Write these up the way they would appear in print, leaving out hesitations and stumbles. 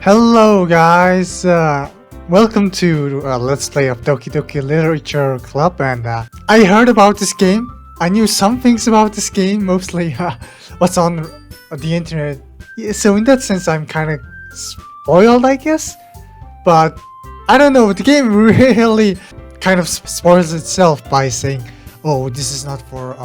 Hello guys, welcome to Let's Play of Doki Doki Literature Club, and I heard about this game. I knew some things about this game, mostly what's on the internet. Yeah, so in that sense I'm kind of spoiled, I guess, but I don't know, the game really kind of spoils itself by saying, oh, this is not for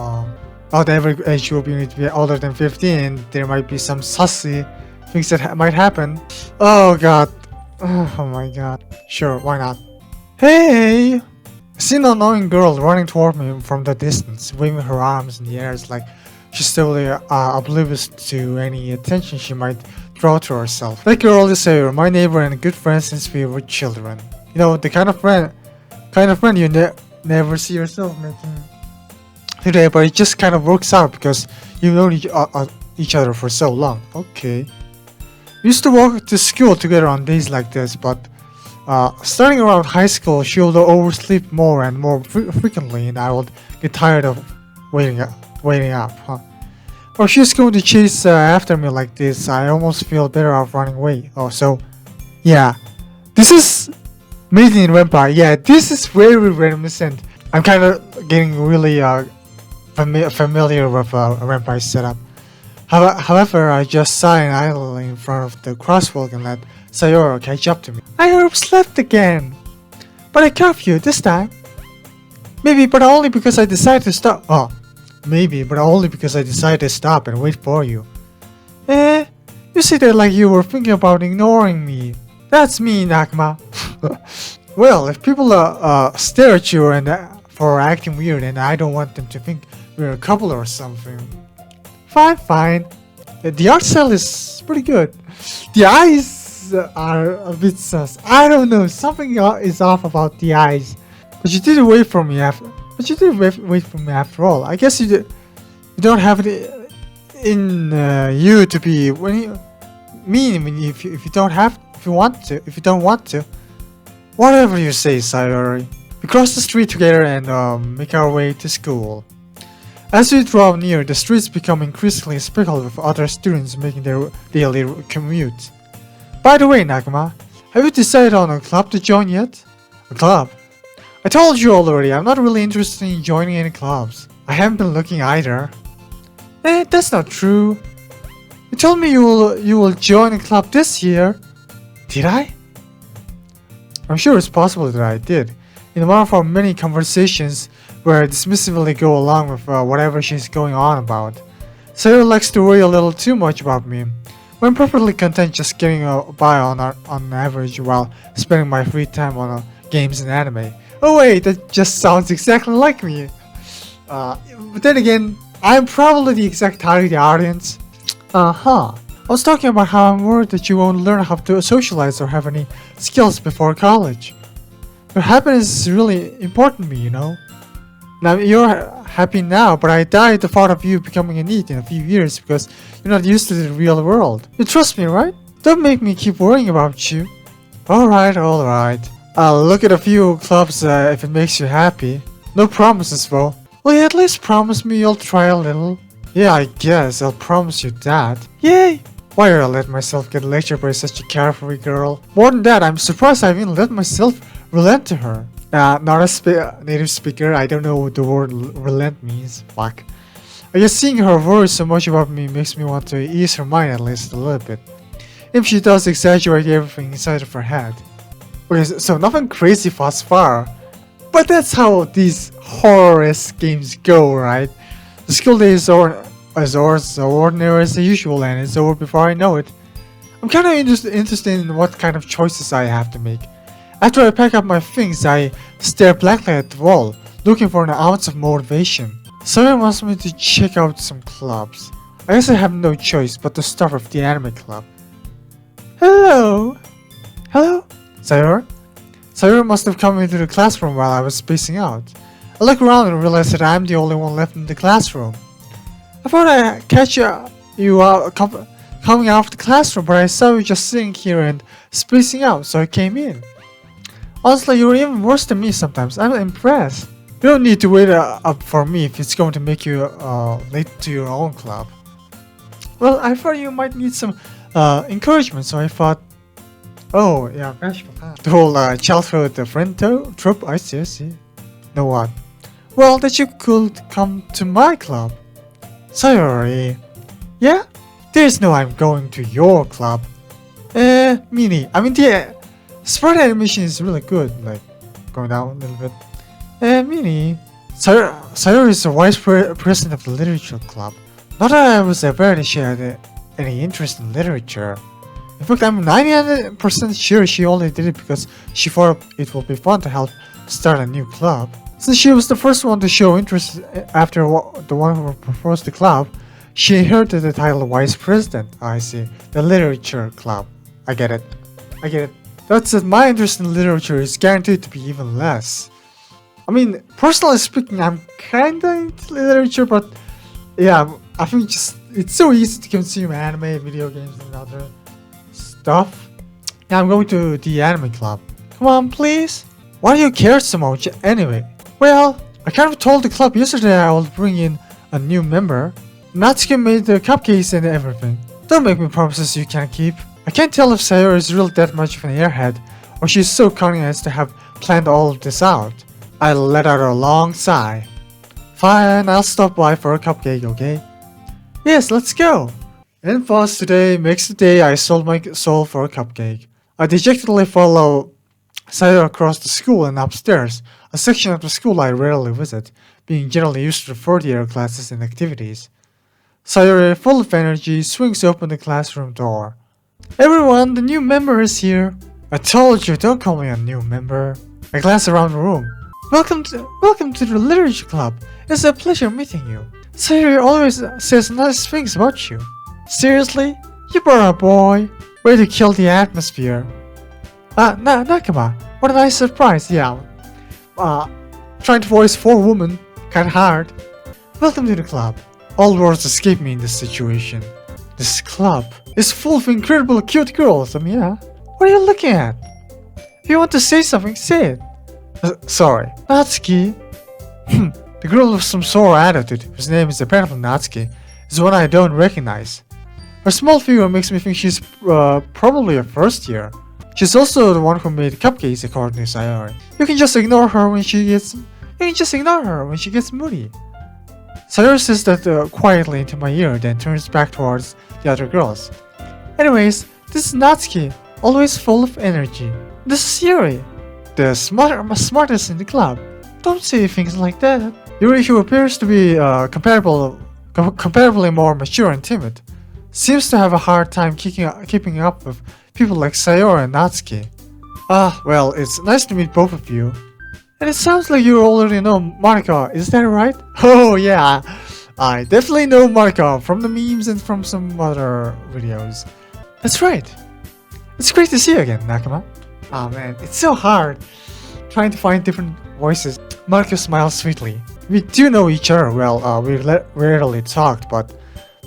not every age group, you need to be older than 15, there might be some sussy things that might happen. Oh god. Oh my god. Sure, why not? Hey! I see an annoying girl running toward me from the distance, waving her arms in the air. It's like she's totally oblivious to any attention she might draw to herself. That girl is Sarah, my neighbor and a good friend since we were children. You know, the kind of friend you never see yourself making today, but it just kind of works out because you've known each other for so long. Okay. We used to walk to school together on days like this, but starting around high school, she would oversleep more and more frequently, and I would get tired of waiting up. Huh? Or she's going to chase after me like this, I almost feel better off running away. Oh, so yeah, this is Made in Vampire. Yeah, this is very reminiscent. I'm kind of getting really familiar with a vampire setup. However, I just saw an idol in front of the crosswalk and let Sayori catch up to me. I overslept again! But I caught you this time. Maybe, but only because I decided to stop. Oh, maybe, but only because I decided to stop and wait for you. You say that like you were thinking about ignoring me. That's me, Nakama. Well, if people stare at you and for acting weird, and I don't want them to think we're a couple or something. Fine. The art style is pretty good. The eyes are a bit sus. I don't know, something is off about the eyes. But you did wait for me after. But you did wait for me after all. I guess you don't have it in you to be mean if you don't have, if you don't want to. Whatever you say, Sayori. We cross the street together and make our way to school. As we draw near, the streets become increasingly speckled with other students making their daily commute. By the way, Nakama, have you decided on a club to join yet? A club? I told you already, I'm not really interested in joining any clubs. I haven't been looking either. That's not true. You told me you will join a club this year. Did I? I'm sure it's possible that I did. In one of our many conversations where I dismissively go along with whatever she's going on about. Sarah likes to worry a little too much about me. I'm perfectly content just getting by on average while spending my free time on games and anime. Oh wait, that just sounds exactly like me. But then again, I'm probably the exact target audience. I was talking about how I'm worried that you won't learn how to socialize or have any skills before college. Your happiness is really important to me, you know. Now you're happy now, but I die at the thought of you becoming a NEET in a few years because you're not used to the real world. You trust me, right? Don't make me keep worrying about you. Alright. I'll look at a few clubs if it makes you happy. No promises though. Will you at least promise me you'll try a little? Yeah, I guess I'll promise you that. Yay! Why did I let myself get lectured by such a carefree girl? More than that, I'm surprised I even let myself relent to her. Not a native speaker, I don't know what the word relent means. Fuck. I guess seeing her worry so much about me makes me want to ease her mind at least a little bit. If she does exaggerate everything inside of her head. Okay, so nothing crazy thus far. But that's how these horror-esque games go, right? The school day is as ordinary as usual and it's over before I know it. I'm kind of interested in what kind of choices I have to make. After I pack up my things, I stare blankly at the wall, looking for an ounce of motivation. Someone wants me to check out some clubs. I guess I have no choice but to start with the anime club. Hello? Sayori? Sayori must have come into the classroom while I was spacing out. I look around and realize that I'm the only one left in the classroom. I thought I'd catch you out coming out of the classroom, but I saw you just sitting here and spacing out, so I came in. Honestly, you're even worse than me sometimes. I'm impressed. You don't need to wait up for me if it's going to make you late to your own club. Well, I thought you might need some encouragement, so I thought Oh, yeah, the whole childhood friend trope. I see, I see. Know what? Well, that you could come to my club. Sorry. Yeah? There's no I'm going to your club. Mini. I mean, the sprite animation is really good. Like, going down a little bit. Mini. Sayori is the vice president of the literature club. Not that I was aware that she had any interest in literature. In fact, I'm 99% sure she only did it because she thought it would be fun to help start a new club. Since she was the first one to show interest after the one who proposed the club, she inherited the title Vice President. I see. The Literature Club. I get it. I get it. That said, my interest in literature is guaranteed to be even less. I mean, personally speaking, I'm kinda into literature, but yeah, I think it's so easy to consume anime, video games, and other stuff. Yeah, I'm going to the anime club. Come on, please. Why do you care so much anyway? Well, I kind of told the club yesterday I will bring in a new member. Natsuki made the cupcakes and everything. Don't make me promises you can't keep. I can't tell if Sayori is really that much of an airhead, or she's so cunning as to have planned all of this out. I let out a long sigh. Fine, I'll stop by for a cupcake, okay? Yes, let's go! And fast today makes the day I sold my soul for a cupcake. I dejectedly follow Sayori across the school and upstairs, a section of the school I rarely visit, being generally used to third-year classes and activities. Sayori, full of energy, swings open the classroom door. Everyone, the new member is here. I told you, don't call me a new member. I glance around the room. Welcome to the literature club. It's a pleasure meeting you. Sayori always says nice things about you. Seriously? You brought a boy? Way to kill the atmosphere. Nakama, what a nice surprise, yeah. Trying to voice 4 women, kinda hard. Welcome to the club. All words escape me in this situation. This club is full of incredible cute girls, yeah. What are you looking at? If you want to say something, say it. Sorry. Natsuki. The girl with some sore attitude, whose name is apparently Natsuki, is one I don't recognize. Her small figure makes me think she's probably a first year. She's also the one who made cupcakes according to Sayori. You can just ignore her when she gets moody. Sayori says that quietly into my ear, then turns back towards the other girls. Anyways, this is Natsuki, always full of energy. This is Yuri, the smartest in the club. Don't say things like that. Yuri, who appears to be comparably more mature and timid, seems to have a hard time keeping up with people like Sayori and Natsuki. Well, it's nice to meet both of you. And it sounds like you already know Marika, is that right? Oh yeah, I definitely know Marika from the memes and from some other videos. That's right. It's great to see you again, Nakama. Oh man, it's so hard trying to find different voices. Marika smiles sweetly. We do know each other well, we rarely talked, but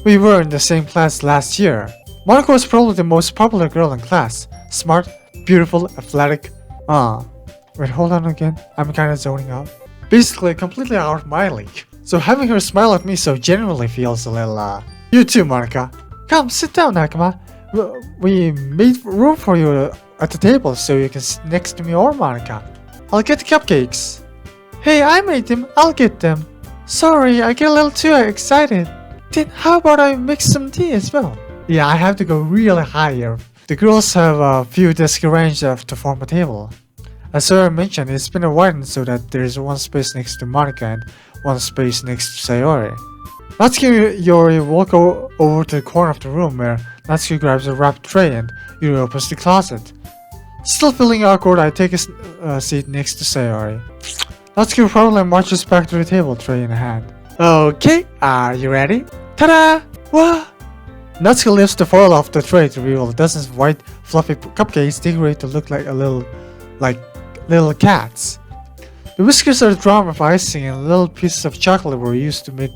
we were in the same class last year. Mariko was probably the most popular girl in class. Smart, beautiful, athletic. Wait, hold on again. I'm kinda zoning out. Basically, completely out of my league. So having her smile at me so genuinely feels a little, You too, Marika. Come, sit down, Nakama. We made room for you at the table so you can sit next to me or Marika. I'll get the cupcakes. Hey, I made them. I'll get them. Sorry, I get a little too excited. Then how about I mix some tea as well? Yeah, I have to go really high here. The girls have a few desks arranged to form a table. As Sayori mentioned, it's been widened so that there is one space next to Marika and one space next to Sayori. Natsuki and Yuri walk over to the corner of the room where Natsuki grabs a wrapped tray and Yuri opens the closet. Still feeling awkward, I take a seat next to Sayori. Natsuki probably marches back to the table, tray in hand. Okay, are you ready? Ta-da! What? Natsuki lifts the foil off the tray to reveal dozens of white, fluffy cupcakes decorated to look like little cats. The whiskers are drawn with icing and little pieces of chocolate were used to make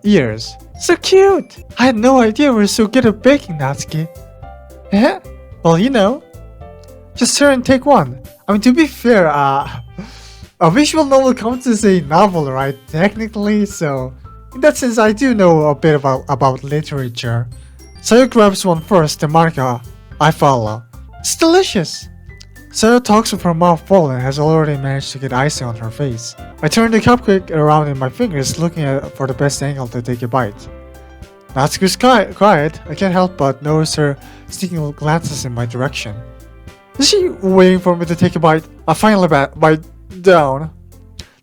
ears. So cute! I had no idea we were so good at baking, Natsuki. Eh? Well, you know. Just turn and take one. I mean, to be fair, a visual novel counts as a novel, right? Technically, so in that sense, I do know a bit about literature. Sayo grabs one first, then Marika, I follow. It's delicious. Sarah talks with her mouth full and has already managed to get icing on her face. I turn the cupcake around in my fingers, looking for the best angle to take a bite. Natsuko's quiet. I can't help but notice her sneaking glances in my direction. Is she waiting for me to take a bite? I finally bite down.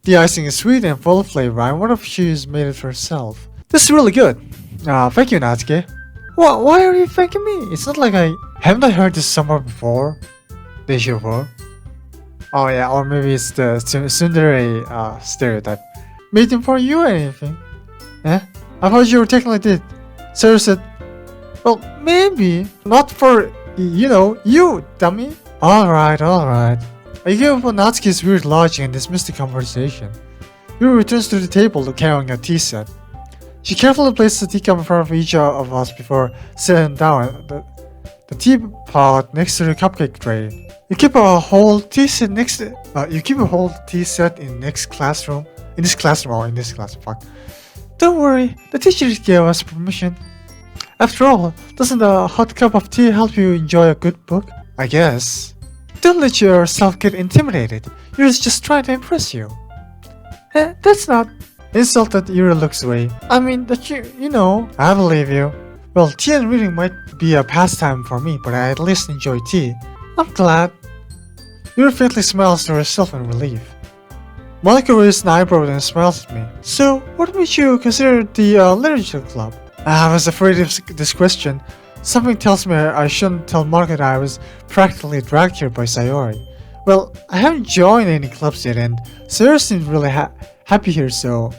The icing is sweet and full of flavor. I wonder if she's made it herself. This is really good. Thank you, Natsuki. Why are you thanking me? It's not like haven't I heard this somewhere before? Before? Oh yeah, or maybe it's the tsundere stereotype. Waiting for you or anything? Eh? I thought you were technically dead. Sarah said, well, maybe. Not for, you, dummy. Alright. I gave up on Natsuki's weird logic and dismissed the conversation. Yuri returns to the table carrying a tea set. She carefully places the teacup in front of each of us before sitting down at the teapot next to the cupcake tray. You keep a whole tea set in this classroom. Fuck. Don't worry, the teacher gave us permission. After all, doesn't a hot cup of tea help you enjoy a good book? I guess. Don't let yourself get intimidated. Yuri's just trying to impress you. That's not... Insulted, Yuri looks away. I mean, I believe you. Well, tea and reading might be a pastime for me, but I at least enjoy tea. I'm glad. Yuri faintly smiles to herself in relief. Monica raises an eyebrow and smiles at me. So, what made you consider the literature club? I was afraid of this question. Something tells me I shouldn't tell Monica that I was practically dragged here by Sayori. Well, I haven't joined any clubs yet and Sayori seems really happy here, so...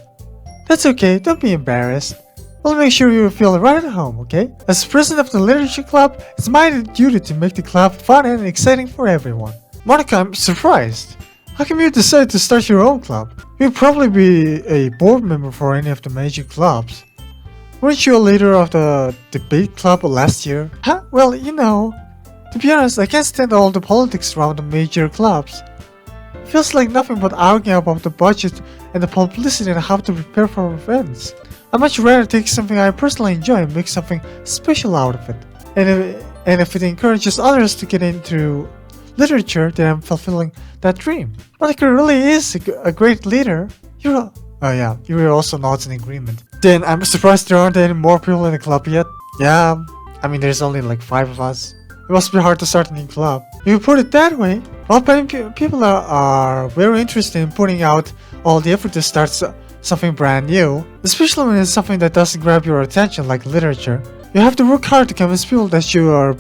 That's okay, don't be embarrassed. We'll make sure you feel right at home, okay? As president of the literature club, it's my duty to make the club fun and exciting for everyone. Monica, I'm surprised. How come you decided to start your own club? You'd probably be a board member for any of the major clubs. Weren't you a leader of the debate club last year? Huh? Well, to be honest, I can't stand all the politics around the major clubs. It feels like nothing but arguing about the budget and the publicity and how to prepare for events. I'd much rather take something I personally enjoy and make something special out of it. And if it encourages others to get into literature, then I'm fulfilling that dream. Monica really is a great leader. Yuri also nods in agreement. Then I'm surprised there aren't any more people in the club yet. Yeah, I mean there's only like 5 of us. It must be hard to start a new club. If you put it that way, well, people are very interested in putting out all the effort to start something brand new, especially when it's something that doesn't grab your attention like literature. You have to work hard to convince people that you are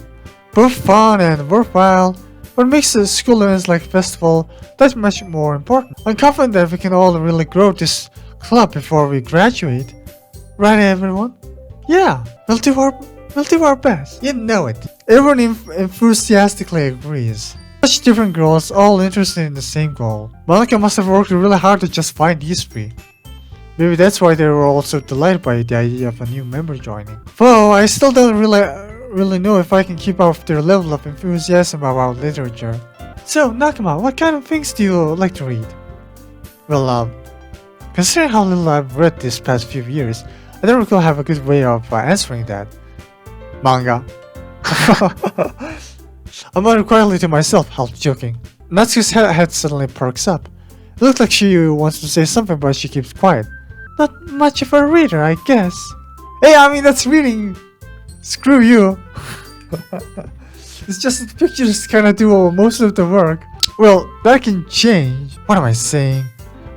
both fun and worthwhile. What makes the school events like festival that much more important? I'm confident that we can all really grow this club before we graduate. Right, everyone? Yeah, we'll do our best. You know it. Everyone enthusiastically agrees. Such different girls, all interested in the same goal. Monica must have worked really hard to just find these 3. Maybe that's why they were also delighted by the idea of a new member joining. Though I still don't really know if I can keep up their level of enthusiasm about literature. So, Nakama, what kind of things do you like to read? Well, considering how little I've read this past few years, I don't recall have a good way of answering that. Manga. I muttered quietly to myself, half joking. Natsu's head suddenly perks up. It looks like she wants to say something, but she keeps quiet. Not much of a reader, I guess. Hey, I mean, that's reading. Screw you. It's just the pictures kinda do most of the work. Well, that can change. What am I saying?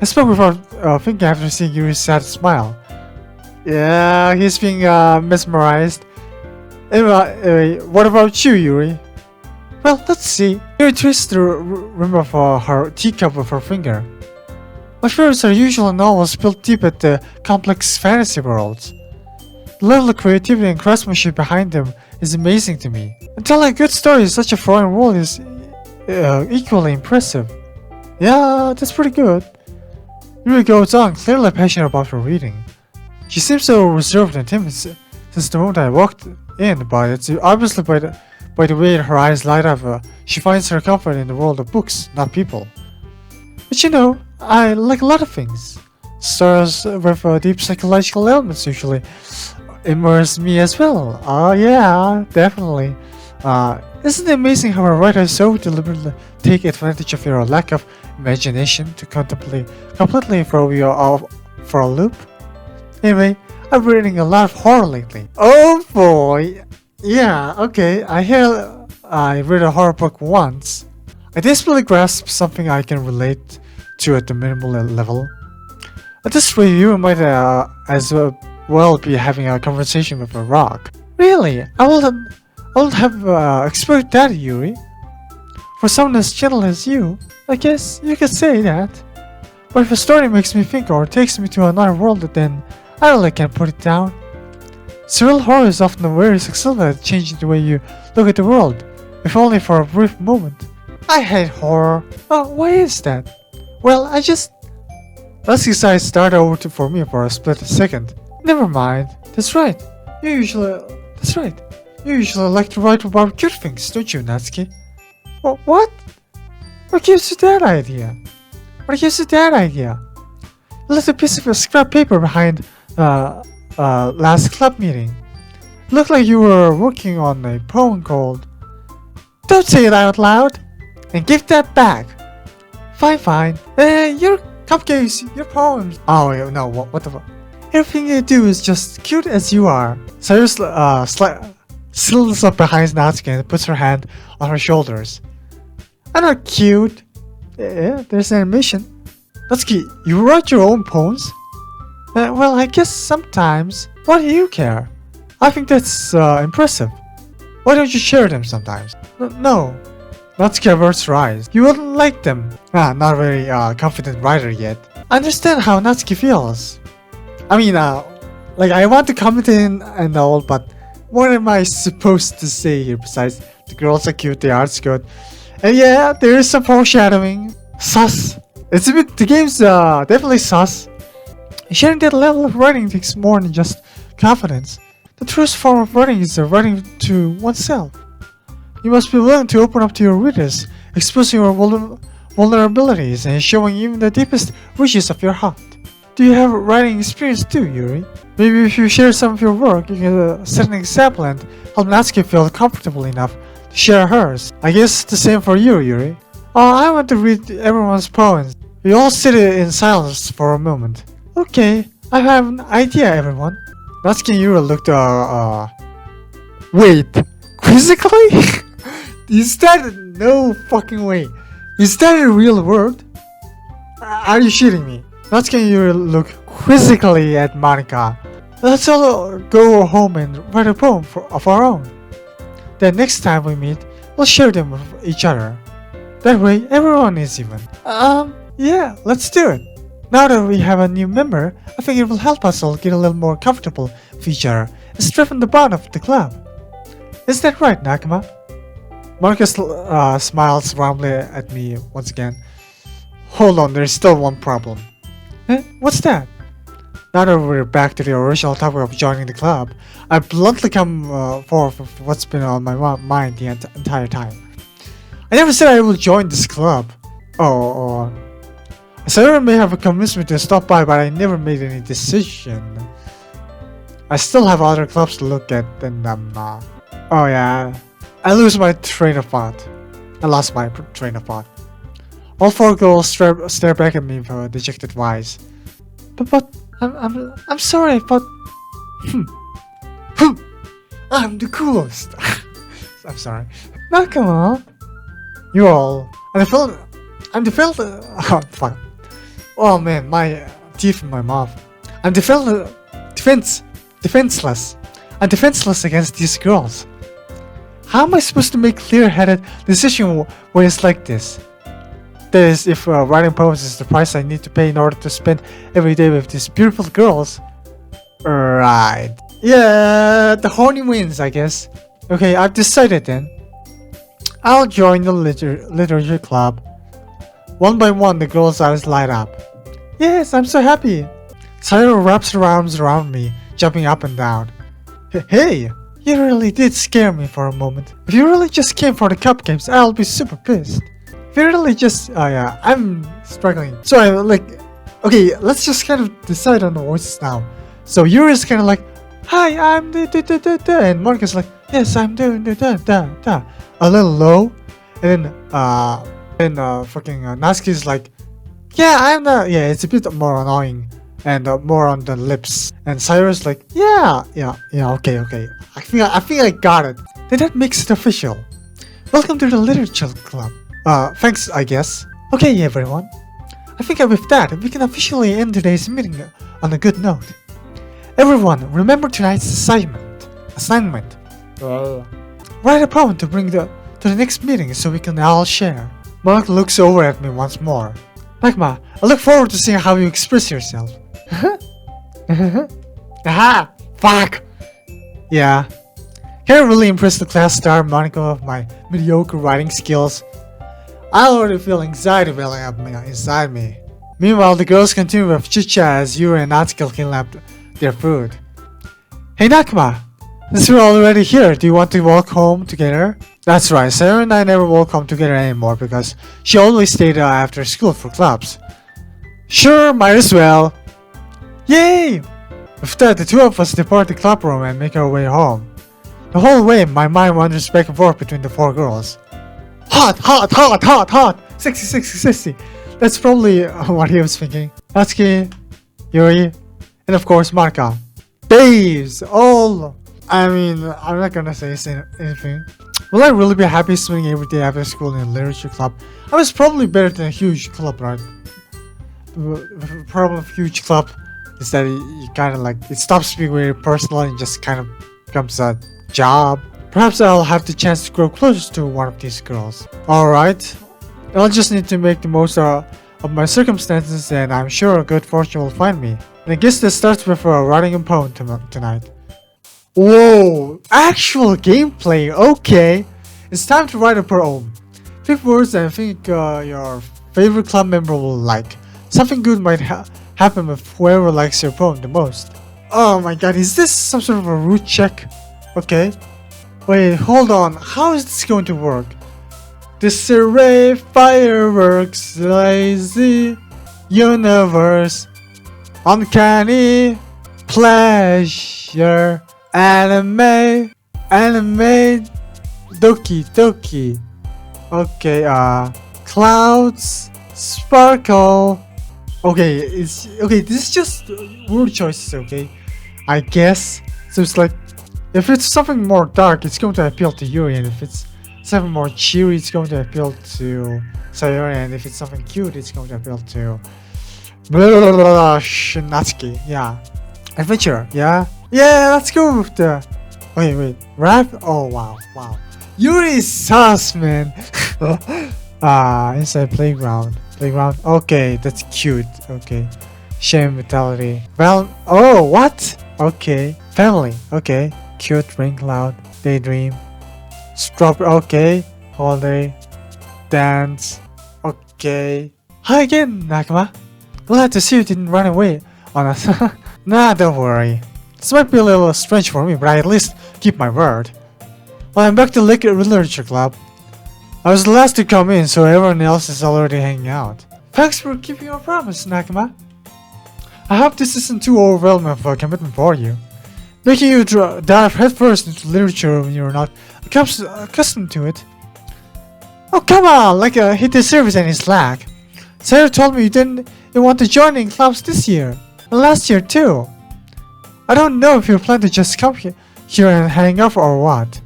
I spoke without thinking after seeing Yuri's sad smile. Yeah, he's being mesmerized. Anyway, what about you, Yuri? Well, let's see. Yuri twists the rim of her teacup with her finger. My favorites are usually novels built deep at the complex fantasy worlds. The level of creativity and craftsmanship behind them is amazing to me. And telling a good story in such a foreign world is equally impressive. Yeah, that's pretty good. Yuri goes on, clearly passionate about her reading. She seems so reserved and timid since the moment I walked in, but it's obviously by the way her eyes light up, she finds her comfort in the world of books, not people. But I like a lot of things. Stories with deep psychological elements usually immerse me as well. Oh yeah, definitely. Isn't it amazing how a writer so deliberately take advantage of your lack of imagination to completely throw you off for a loop? Anyway, I've been reading a lot of horror lately. Oh boy! Yeah, okay, I read a horror book once. I desperately grasped something I can relate to at the minimal level. At this rate, you might as well be having a conversation with a rock. Really? I wouldn't have expected that, Yuri. For someone as gentle as you, I guess you could say that. But if a story makes me think or takes me to another world, then I really can't put it down. Surreal horror is often very successful at changing the way you look at the world, if only for a brief moment. I hate horror. Oh, why is that? Well, Let's decide start over for me for a split second. Never mind. That's right. You usually like to write about cute things, don't you, Natsuki? What? What gives you that idea? You left a piece of your scrap paper behind last club meeting. It looked like you were working on a poem called... Don't say it out loud! And give that back! Fine. Your cupcakes, your poems... Oh, no, what the fuck? Everything you do is just cute as you are. Cyrus slithers up behind Natsuki and puts her hand on her shoulders. I'm not cute. Yeah, there's an animation. Natsuki, you write your own poems? Well, I guess sometimes. Why do you care? I think that's impressive. Why don't you share them sometimes? No. Natsuki averts her eyes. You wouldn't like them. Not a very confident writer yet. I understand how Natsuki feels. I mean, I want to comment in and all, but what am I supposed to say here besides the girls are cute, the art's good. And yeah, there is some foreshadowing. Sus. The game's definitely sus. Sharing that level of writing takes more than just confidence. The truest form of writing is writing to oneself. You must be willing to open up to your readers, exposing your vulnerabilities and showing even the deepest wishes of your heart. Do you have writing experience too, Yuri? Maybe if you share some of your work, you can set an example and help Natsuki feel comfortable enough to share hers. I guess the same for you, Yuri. I want to read everyone's poems. We all sit in silence for a moment. Okay, I have an idea, everyone. Natsuki and Yuri looked, Wait, quizzically? Is that... No fucking way. Is that a real word? Are you shitting me? Natsuki and Yuri look quizzically at Monika. Let's all go home and write a poem of our own. Then next time we meet, we'll share them with each other. That way, everyone is even. Yeah, let's do it. Now that we have a new member, I think it will help us all get a little more comfortable with each other and strengthen the bond of the club. Is that right, Nakama? Monika smiles warmly at me once again. Hold on, there's still one problem. What's that? Now that we're back to the original topic of joining the club, I bluntly come forth with what's been on my mind the entire time. I never said I will join this club. Sarah may have convinced me to stop by, but I never made any decision. I still have other clubs to look at, and oh yeah, I lost my train of thought. All four girls stare back at me with dejected eyes. But I'm sorry, but I'm the coolest. I'm sorry. Nakama, you all. I'm the oh fuck. Oh man, my teeth in my mouth. I'm defenseless. I'm defenseless against these girls. How am I supposed to make clear-headed decision when it's like this? That is, if writing poems is the price I need to pay in order to spend every day with these beautiful girls. Right. Yeah, the horny wins, I guess. Okay, I've decided then. I'll join the literature club. One by one, the girls' eyes light up. Yes, I'm so happy. Sayuro wraps her arms around me, jumping up and down. Hey, you really did scare me for a moment. If you really just came for the cupcakes, I'll be super pissed. If you really just... Oh yeah, I'm struggling. So okay, let's just kind of decide on the voices now. So Yuri's kind of like, hi, I'm the and Monika's like, Yes, I'm doing that. A little low. And then fucking Natsuki's like, yeah, I'm not. Yeah, it's a bit more annoying and more on the lips. And Cyrus like, yeah, okay. I think I got it. Then that makes it official. Welcome to the Literature Club. Thanks, I guess. Okay, everyone. I think with that, we can officially end today's meeting on a good note. Everyone, remember tonight's assignment. Write a poem to bring to the next meeting so we can all share. Mark looks over at me once more. Nagma, I look forward to seeing how you express yourself. Aha! Fuck! Yeah. Can't really impress the class star Monica of my mediocre writing skills. I already feel anxiety welling up inside me. Meanwhile, the girls continue with chit-chat as Yuri and Natsuki clean up their food. Hey Nakama! Since we're already here, do you want to walk home together? That's right, Sarah and I never walk home together anymore because she always stayed after school for clubs. Sure, might as well. Yay! With that, the two of us depart the club room and make our way home. The whole way, my mind wanders back and forth between the four girls. Hot! Sexy. That's probably what he was thinking. Natsuki, Yuri, and of course Marika. Babes! All! I mean, I'm not gonna say anything. Will I really be happy swimming every day after school in a literature club? I was probably better than a huge club, right? The problem with huge club is that you kind of like, it stops being very personal and just kind of becomes a job. Perhaps I'll have the chance to grow closer to one of these girls. Alright, I'll just need to make the most of my circumstances and I'm sure good fortune will find me. And I guess that starts with writing a poem tonight. Whoa, actual gameplay, okay. It's time to write a poem. Pick words that I think your favorite club member will like. Something good might happen with whoever likes your poem the most. Oh my god, is this some sort of a root check? Okay. Wait, hold on, how is this going to work? Disarray, fireworks, lazy universe, uncanny pleasure, anime, Doki Doki. Okay, clouds, sparkle. Okay, this is just word choices, okay? I guess. So it's like, if it's something more dark, it's going to appeal to Yuri, and if it's something more cheery, it's going to appeal to Sayori, and if it's something cute, it's going to appeal to Natsuki. Yeah. Adventure, yeah? Yeah, let's go with the... Wait, rap? Oh, wow. Yuri is sus, man. Inside playground. Okay, that's cute. Okay. Shame mentality. Well, oh, what? Okay. Family. Okay. Cute, ring cloud, daydream. Strawberry. Okay. Holiday. Dance. Okay. Hi again, Nakama. Glad to see you didn't run away on us. Nah, don't worry. This might be a little strange for me, but I at least keep my word. Well, I'm back to Literature Club. I was the last to come in, so everyone else is already hanging out. Thanks for keeping your promise, Nakama. I hope this isn't too overwhelming of a commitment for you. Making you dive headfirst into literature when you're not accustomed to it. Oh, come on, like he deserves any slack. Sarah told me you didn't want to join in clubs this year, and last year too. I don't know if you plan to just come here and hang out or what.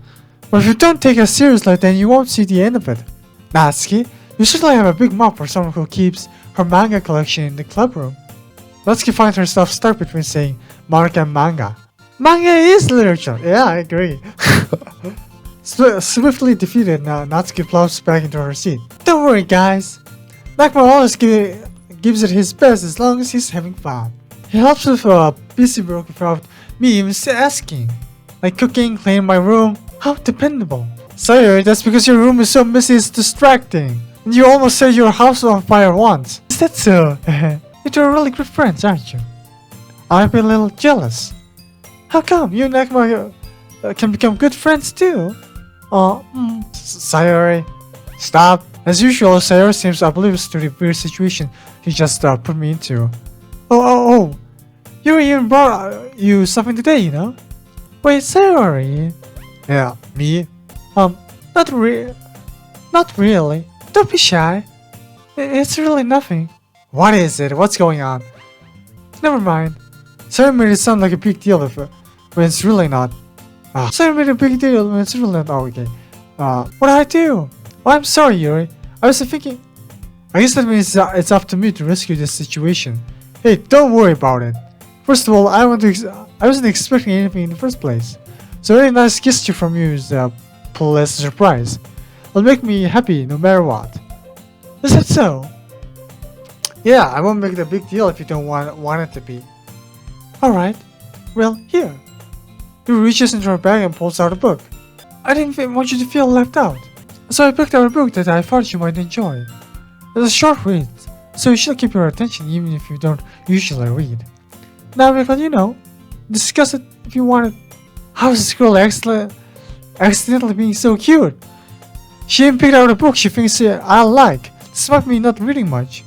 But if you don't take us seriously, then you won't see the end of it. Natsuki, you certainly have a big mouth for someone who keeps her manga collection in the club room. Natsuki finds herself stuck between saying manga and manga. Manga is literature. Yeah, I agree. Swiftly defeated, Natsuki plows back into her seat. Don't worry, guys. Nakama always gives it his best as long as he's having fun. He helps with busy work without me even asking. Like cooking, cleaning my room. How dependable. Sorry, that's because your room is so messy it's distracting. And you almost set your house on fire once. Is that so? You two are really good friends, aren't you? I've been a little jealous. How come you and Nakama can become good friends too? Sayori, stop. As usual, Sayori seems oblivious to the weird situation he just put me into. Oh. Yuri even brought you something today, you know? Wait, Sayori. Yeah, me? Not re- not really. Don't be shy. It's really nothing. What is it? What's going on? Never mind. Sorry made it sound like a big deal when it's really not. Sorry made a big deal when it's really not. Oh, okay. What did I do? Oh, I'm sorry, Yuri. I was thinking. I guess that means it's up to me to rescue this situation. Hey, don't worry about it. First of all, I wasn't expecting anything in the first place. So a very nice gesture from you is a pleasant surprise. It'll make me happy no matter what. Is that so? Yeah, I won't make it a big deal if you don't want it to be. Alright. Well, here. He reaches into her bag and pulls out a book. I didn't want you to feel left out. So I picked out a book that I thought you might enjoy. It's a short read, so you should keep your attention even if you don't usually read. Now we can, discuss it if you want it. How is this girl accidentally being so cute? She even picked out a book she thinks I like, despite me not reading much.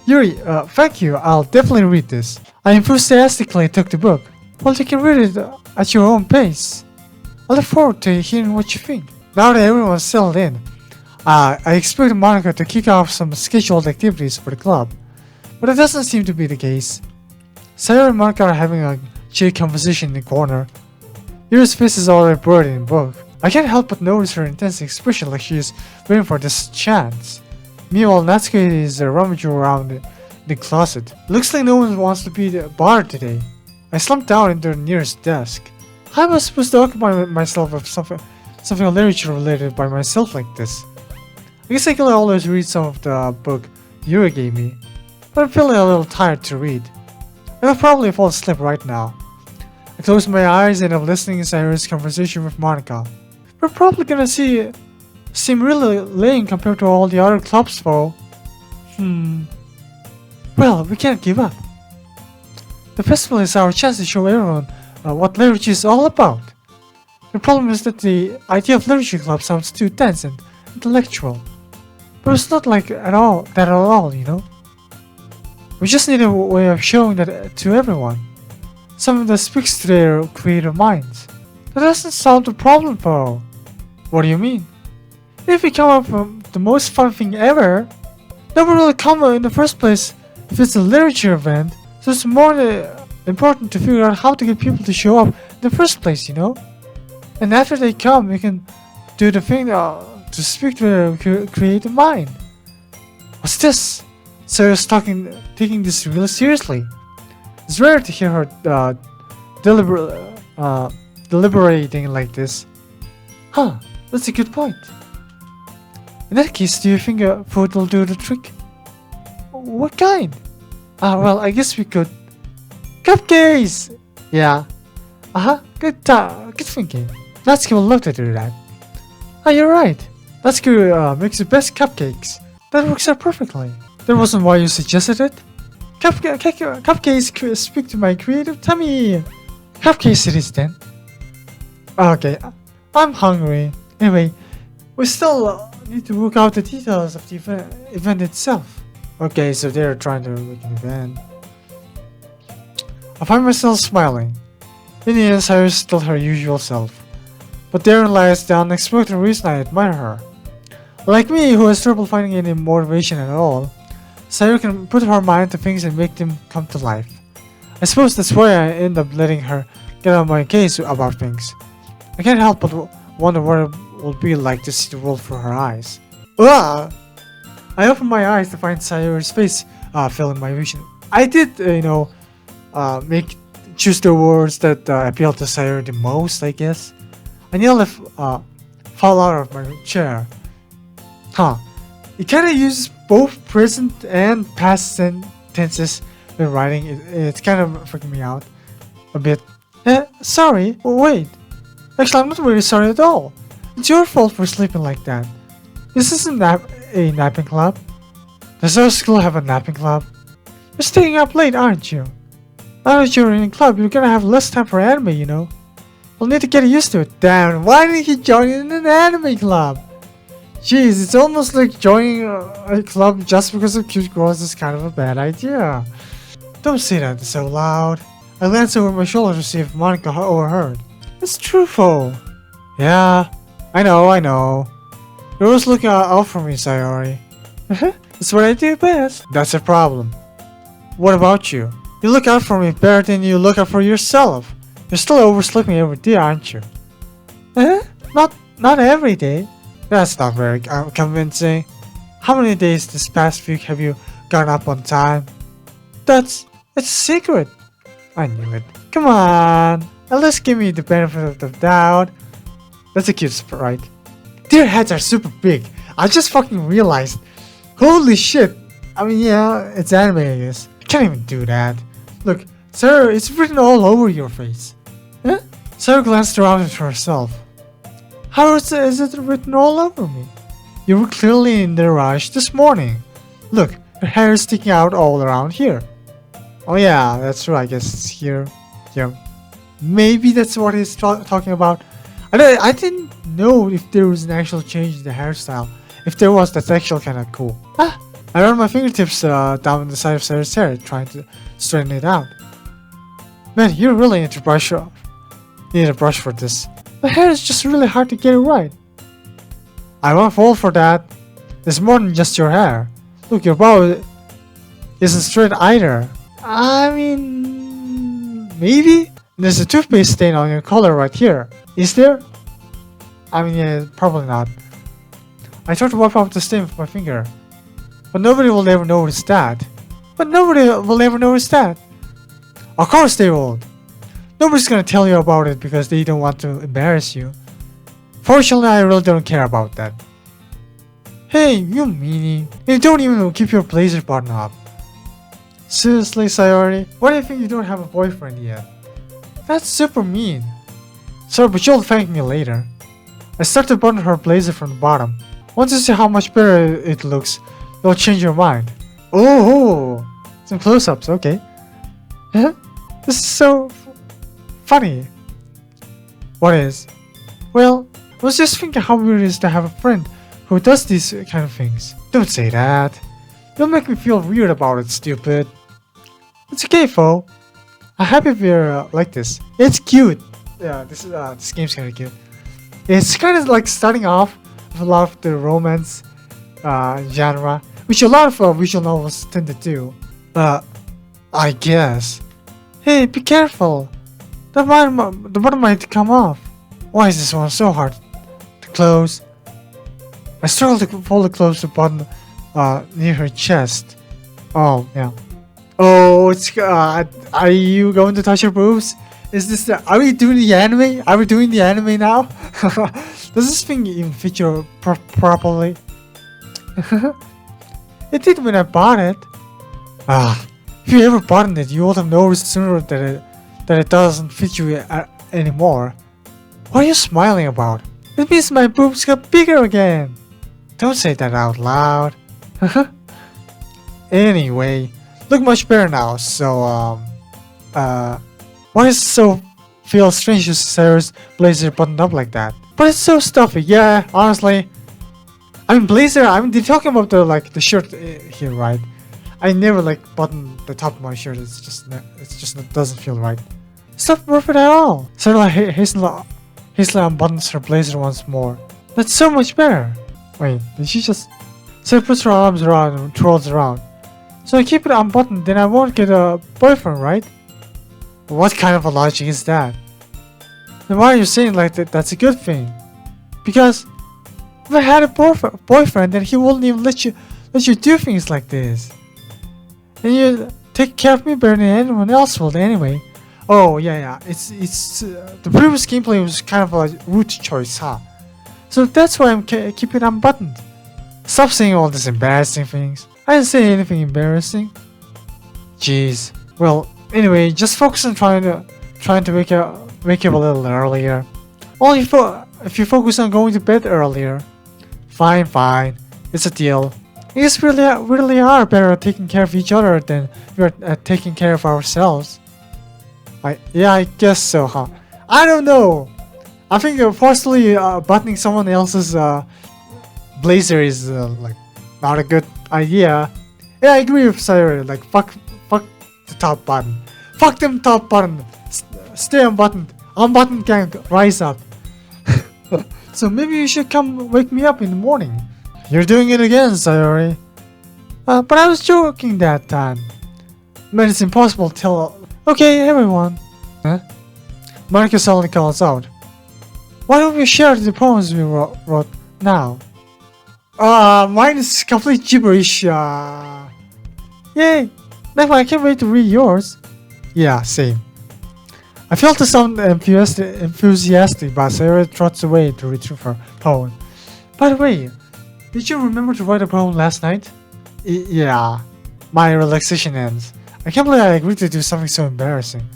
Yuri, thank you, I'll definitely read this. I enthusiastically took the book. Well, you can read it at your own pace. I look forward to hearing what you think. Now that everyone's settled in, I expect Monica to kick off some scheduled activities for the club, but it doesn't seem to be the case. Sayori and Monica are having a chill conversation in the corner. Yuri's face is already buried in the book. I can't help but notice her intense expression like she is waiting for this chance. Meanwhile, Natsuki is rummaging around the closet. Looks like no one wants to be bothered today. I slumped down into the nearest desk. How am I supposed to occupy myself with something literature related by myself like this? I guess I can always read some of the book Yuri gave me, but I'm feeling a little tired to read. I'll probably fall asleep right now. I close my eyes and I'm listening to Sayori's conversation with Monica. We're probably gonna seem really lame compared to all the other clubs though. Well, we can't give up. The festival is our chance to show everyone what literature is all about. The problem is that the idea of literature club sounds too dense and intellectual. But it's not like that at all, We just need a way of showing that to everyone. Something that speaks to their creative minds. That doesn't solve the problem though. What do you mean? If we come up with the most fun thing ever, that would really come in the first place if it's a literature event. So it's more important to figure out how to get people to show up in the first place, And after they come, we can do the thing to speak to their creative mind. What's this? Sarah's taking this really seriously. It's rare to hear her deliberating like this. Huh, that's a good point. In that case, do you think food will do the trick? What kind? Well, I guess we could. Cupcakes! Yeah. Good thinking. Natsuki will love to do that. You're right. Natsuki makes the best cupcakes. That works out perfectly. That wasn't why you suggested it. Cupcakes speak to my creative tummy. Cupcakes it is then. Okay, I'm hungry. Anyway, we still need to work out the details of the event itself. Okay, so they're trying to make an event. I find myself smiling. In the end, Sayori is still her usual self. But therein lies the unexpected reason I admire her. Like me, who has trouble finding any motivation at all, Sayori can put her mind to things and make them come to life. I suppose that's why I end up letting her get on my case about things. I can't help but wonder what it will be like to see the world through her eyes. I open my eyes to find Sayori's face filling my vision. I did, choose the words that appeal to Sayori the most, I guess. I nearly fall out of my chair. It kinda uses both present and past tenses when writing. It's kind of freaking me out a bit. Sorry, wait. Actually, I'm not really sorry at all. It's your fault for sleeping like that. This isn't a napping club. Does our school have a napping club? You're staying up late, aren't you? Now that you're in a club, you're gonna have less time for anime, We'll need to get used to it. Damn, why didn't he join in an anime club? Jeez, it's almost like joining a club just because of cute girls is kind of a bad idea. Don't say that so loud. I glanced over my shoulder to see if Monica overheard. It's true, though. Yeah, I know. You're always looking out for me, Sayori. That's what I do best. That's a problem. What about you? You look out for me better than you look out for yourself. You're still oversleeping every day, aren't you? Not every day. That's not very convincing. How many days this past week have you gone up on time? It's a secret. I knew it. Come on. At least give me the benefit of the doubt. That's a cute sprite. Their heads are super big. I just fucking realized. Holy shit. I mean, yeah, it's anime, I guess. I can't even do that. Look, sir, it's written all over your face. Huh? Sarah glanced around at herself. How is it written all over me? You were clearly in the rush this morning. Look, your hair is sticking out all around here. Oh yeah, that's true, I guess it's here. Yeah. Maybe that's what he's talking about. I didn't know if there was an actual change in the hairstyle. If there was, that's actually kinda cool. I ran my fingertips down the side of Sarah's hair, trying to straighten it out. Man, you really need to brush off. You need a brush for this. My hair is just really hard to get it right. I won't fall for that. There's more than just your hair. Look, your bow isn't straight either. I mean, maybe? There's a toothpaste stain on your collar right here. Is there? I mean, yeah, probably not. I tried to wipe off the stain with my finger. But nobody will ever notice that. Of course they won't. Nobody's gonna tell you about it because they don't want to embarrass you. Fortunately, I really don't care about that. Hey, you meanie. You don't even keep your blazer button up. Seriously, Sayori? Why do you think you don't have a boyfriend yet? That's super mean. Sorry, but you'll thank me later. I started to button her blazer from the bottom. Once you see how much better it looks, you'll change your mind. Oh, some close-ups, okay. Huh? This is so funny. What is? Well, I was just thinking how weird it is to have a friend who does these kind of things. Don't say that. Don't make me feel weird about it, stupid. It's okay, Fo. I'm happy we're like this. It's cute. Yeah, this game's kind of cute. It's kind of like starting off with a lot of the romance genre, which a lot of visual novels tend to do. I guess. Hey, be careful. The bottom might come off. Why is this one so hard to close? I struggle to pull close the button near her chest. Oh, yeah. Oh, it's are you going to touch your boobs? Is this are we doing the anime? Are we doing the anime now? Does this thing even fit you properly? It did when I bought it. If you ever bought it, you would have noticed sooner that it doesn't fit you anymore. What are you smiling about? It means my boobs got bigger again. Don't say that out loud. Anyway, look much better now. So why does it so feel strange to see Sarah's blazer buttoned up like that? But it's so stuffy. Yeah, honestly. I mean, blazer. I mean, they're talking about the shirt here, right? I never button the top of my shirt. It's just it doesn't feel right. It's not perfect at all. Sarah hastily unbuttons her blazer once more. That's so much better. Wait, did she just? Sarah puts her arms around and twirls around. So I keep it unbuttoned, then I won't get a boyfriend, right? What kind of a logic is that? Then why are you saying that's a good thing? Because if I had a boyfriend, then he wouldn't even let you do things like this. And you take care of me better than anyone else will anyway. Oh yeah. It's the previous gameplay was kind of a route choice, huh? So that's why I'm keeping it unbuttoned. Stop saying all these embarrassing things. I didn't say anything embarrassing. Jeez. Well, anyway, just focus on trying to wake up a little earlier. Only if you focus on going to bed earlier. Fine. It's a deal. We just really are better at taking care of each other than we're at taking care of ourselves. I guess so, huh? I don't know. I think forcefully buttoning someone else's blazer is not a good idea. Yeah, I agree with Sarah. Fuck the top button. Fuck them top button. Stay unbuttoned. Unbuttoned can rise up. So maybe you should come wake me up in the morning. You're doing it again, Sayori. But I was joking that time. Man, it's impossible to tell. Okay, everyone. Huh? Marcus suddenly calls out. Why don't we share the poems we wrote now? Mine is complete gibberish. Yay! Never, I can't wait to read yours. Yeah, same. I felt to sound enthusiastic, but Sayori trots away to retrieve her poem. By the way, did you remember to write a poem last night? Yeah. My relaxation ends. I can't believe I agreed to do something so embarrassing.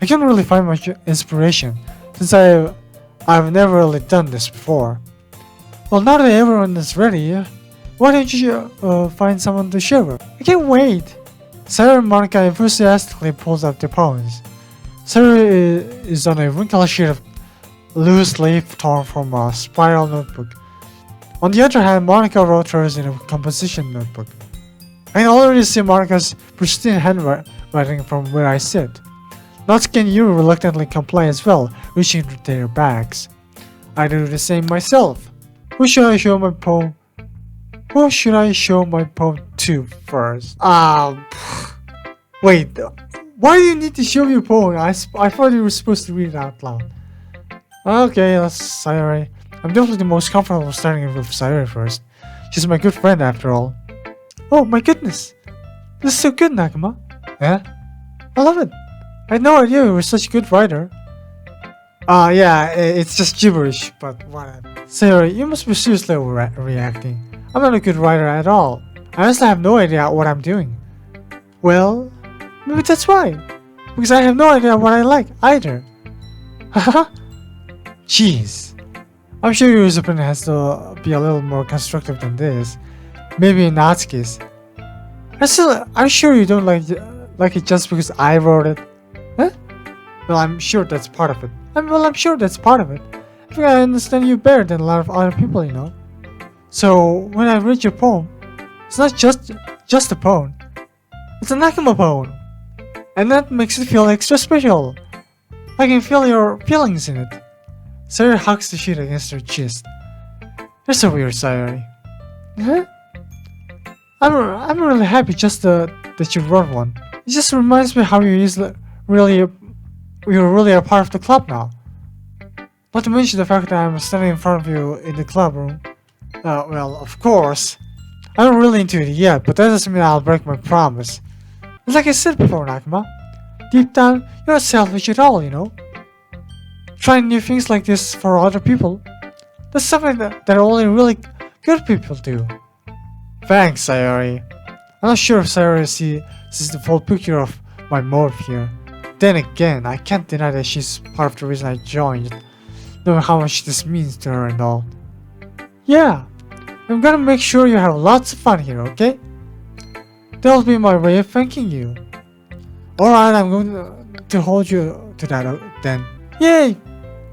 I can't really find much inspiration, since I've never really done this before. Well, now that everyone is ready, why don't you find someone to share with? I can't wait! Sarah and Monica enthusiastically pulls up their poems. Sarah is on a wrinkled sheet of loose leaf torn from a spiral notebook. On the other hand, Monica wrote hers in a composition notebook. I can already see Monica's pristine handwriting from where I sit. Natsuki and Yuri reluctantly comply as well, reaching into their bags. I do the same myself. Who should I show my poem? Who should I show my poem to first? Wait. Why do you need to show your poem? I thought you were supposed to read it out loud. Okay, that's Sayori. I'm definitely the most comfortable starting with Sayori first. She's my good friend after all. Oh my goodness! This is so good, Nakama. Yeah? I love it. I had no idea you were such a good writer. Yeah, it's just gibberish, but whatever. Sayori, you must be seriously overreacting. I'm not a good writer at all. I honestly have no idea what I'm doing. Well, maybe that's why. Because I have no idea what I like either. Haha. Jeez. I'm sure your opinion has to be a little more constructive than this. Maybe Natsuki's. I'm sure you don't like it just because I wrote it. Huh? Well, I'm sure that's part of it. I'm sure that's part of it. I think I understand you better than a lot of other people, you know. So when I read your poem, it's not just a poem. It's a Nakama poem, and that makes it feel extra special. I can feel your feelings in it. Sayori hugs the sheet against her chest. You're so weird, Sayori. Huh? I'm really happy just that you wrote one. It just reminds me how you're really a part of the club now. Not to mention the fact that I'm standing in front of you in the club room. Well, of course. I'm not really into it yet, but that doesn't mean I'll break my promise. It's like I said before, Nakama. Deep down, you're not selfish at all, you know. Trying new things like this for other people, that's something that only really good people do. Thanks, Sayori. I'm not sure if Sayori sees the full picture of my motive here. Then again, I can't deny that she's part of the reason I joined, knowing how much this means to her and all. Yeah, I'm gonna make sure you have lots of fun here, okay? That'll be my way of thanking you. Alright, I'm going to hold you to that then. Yay!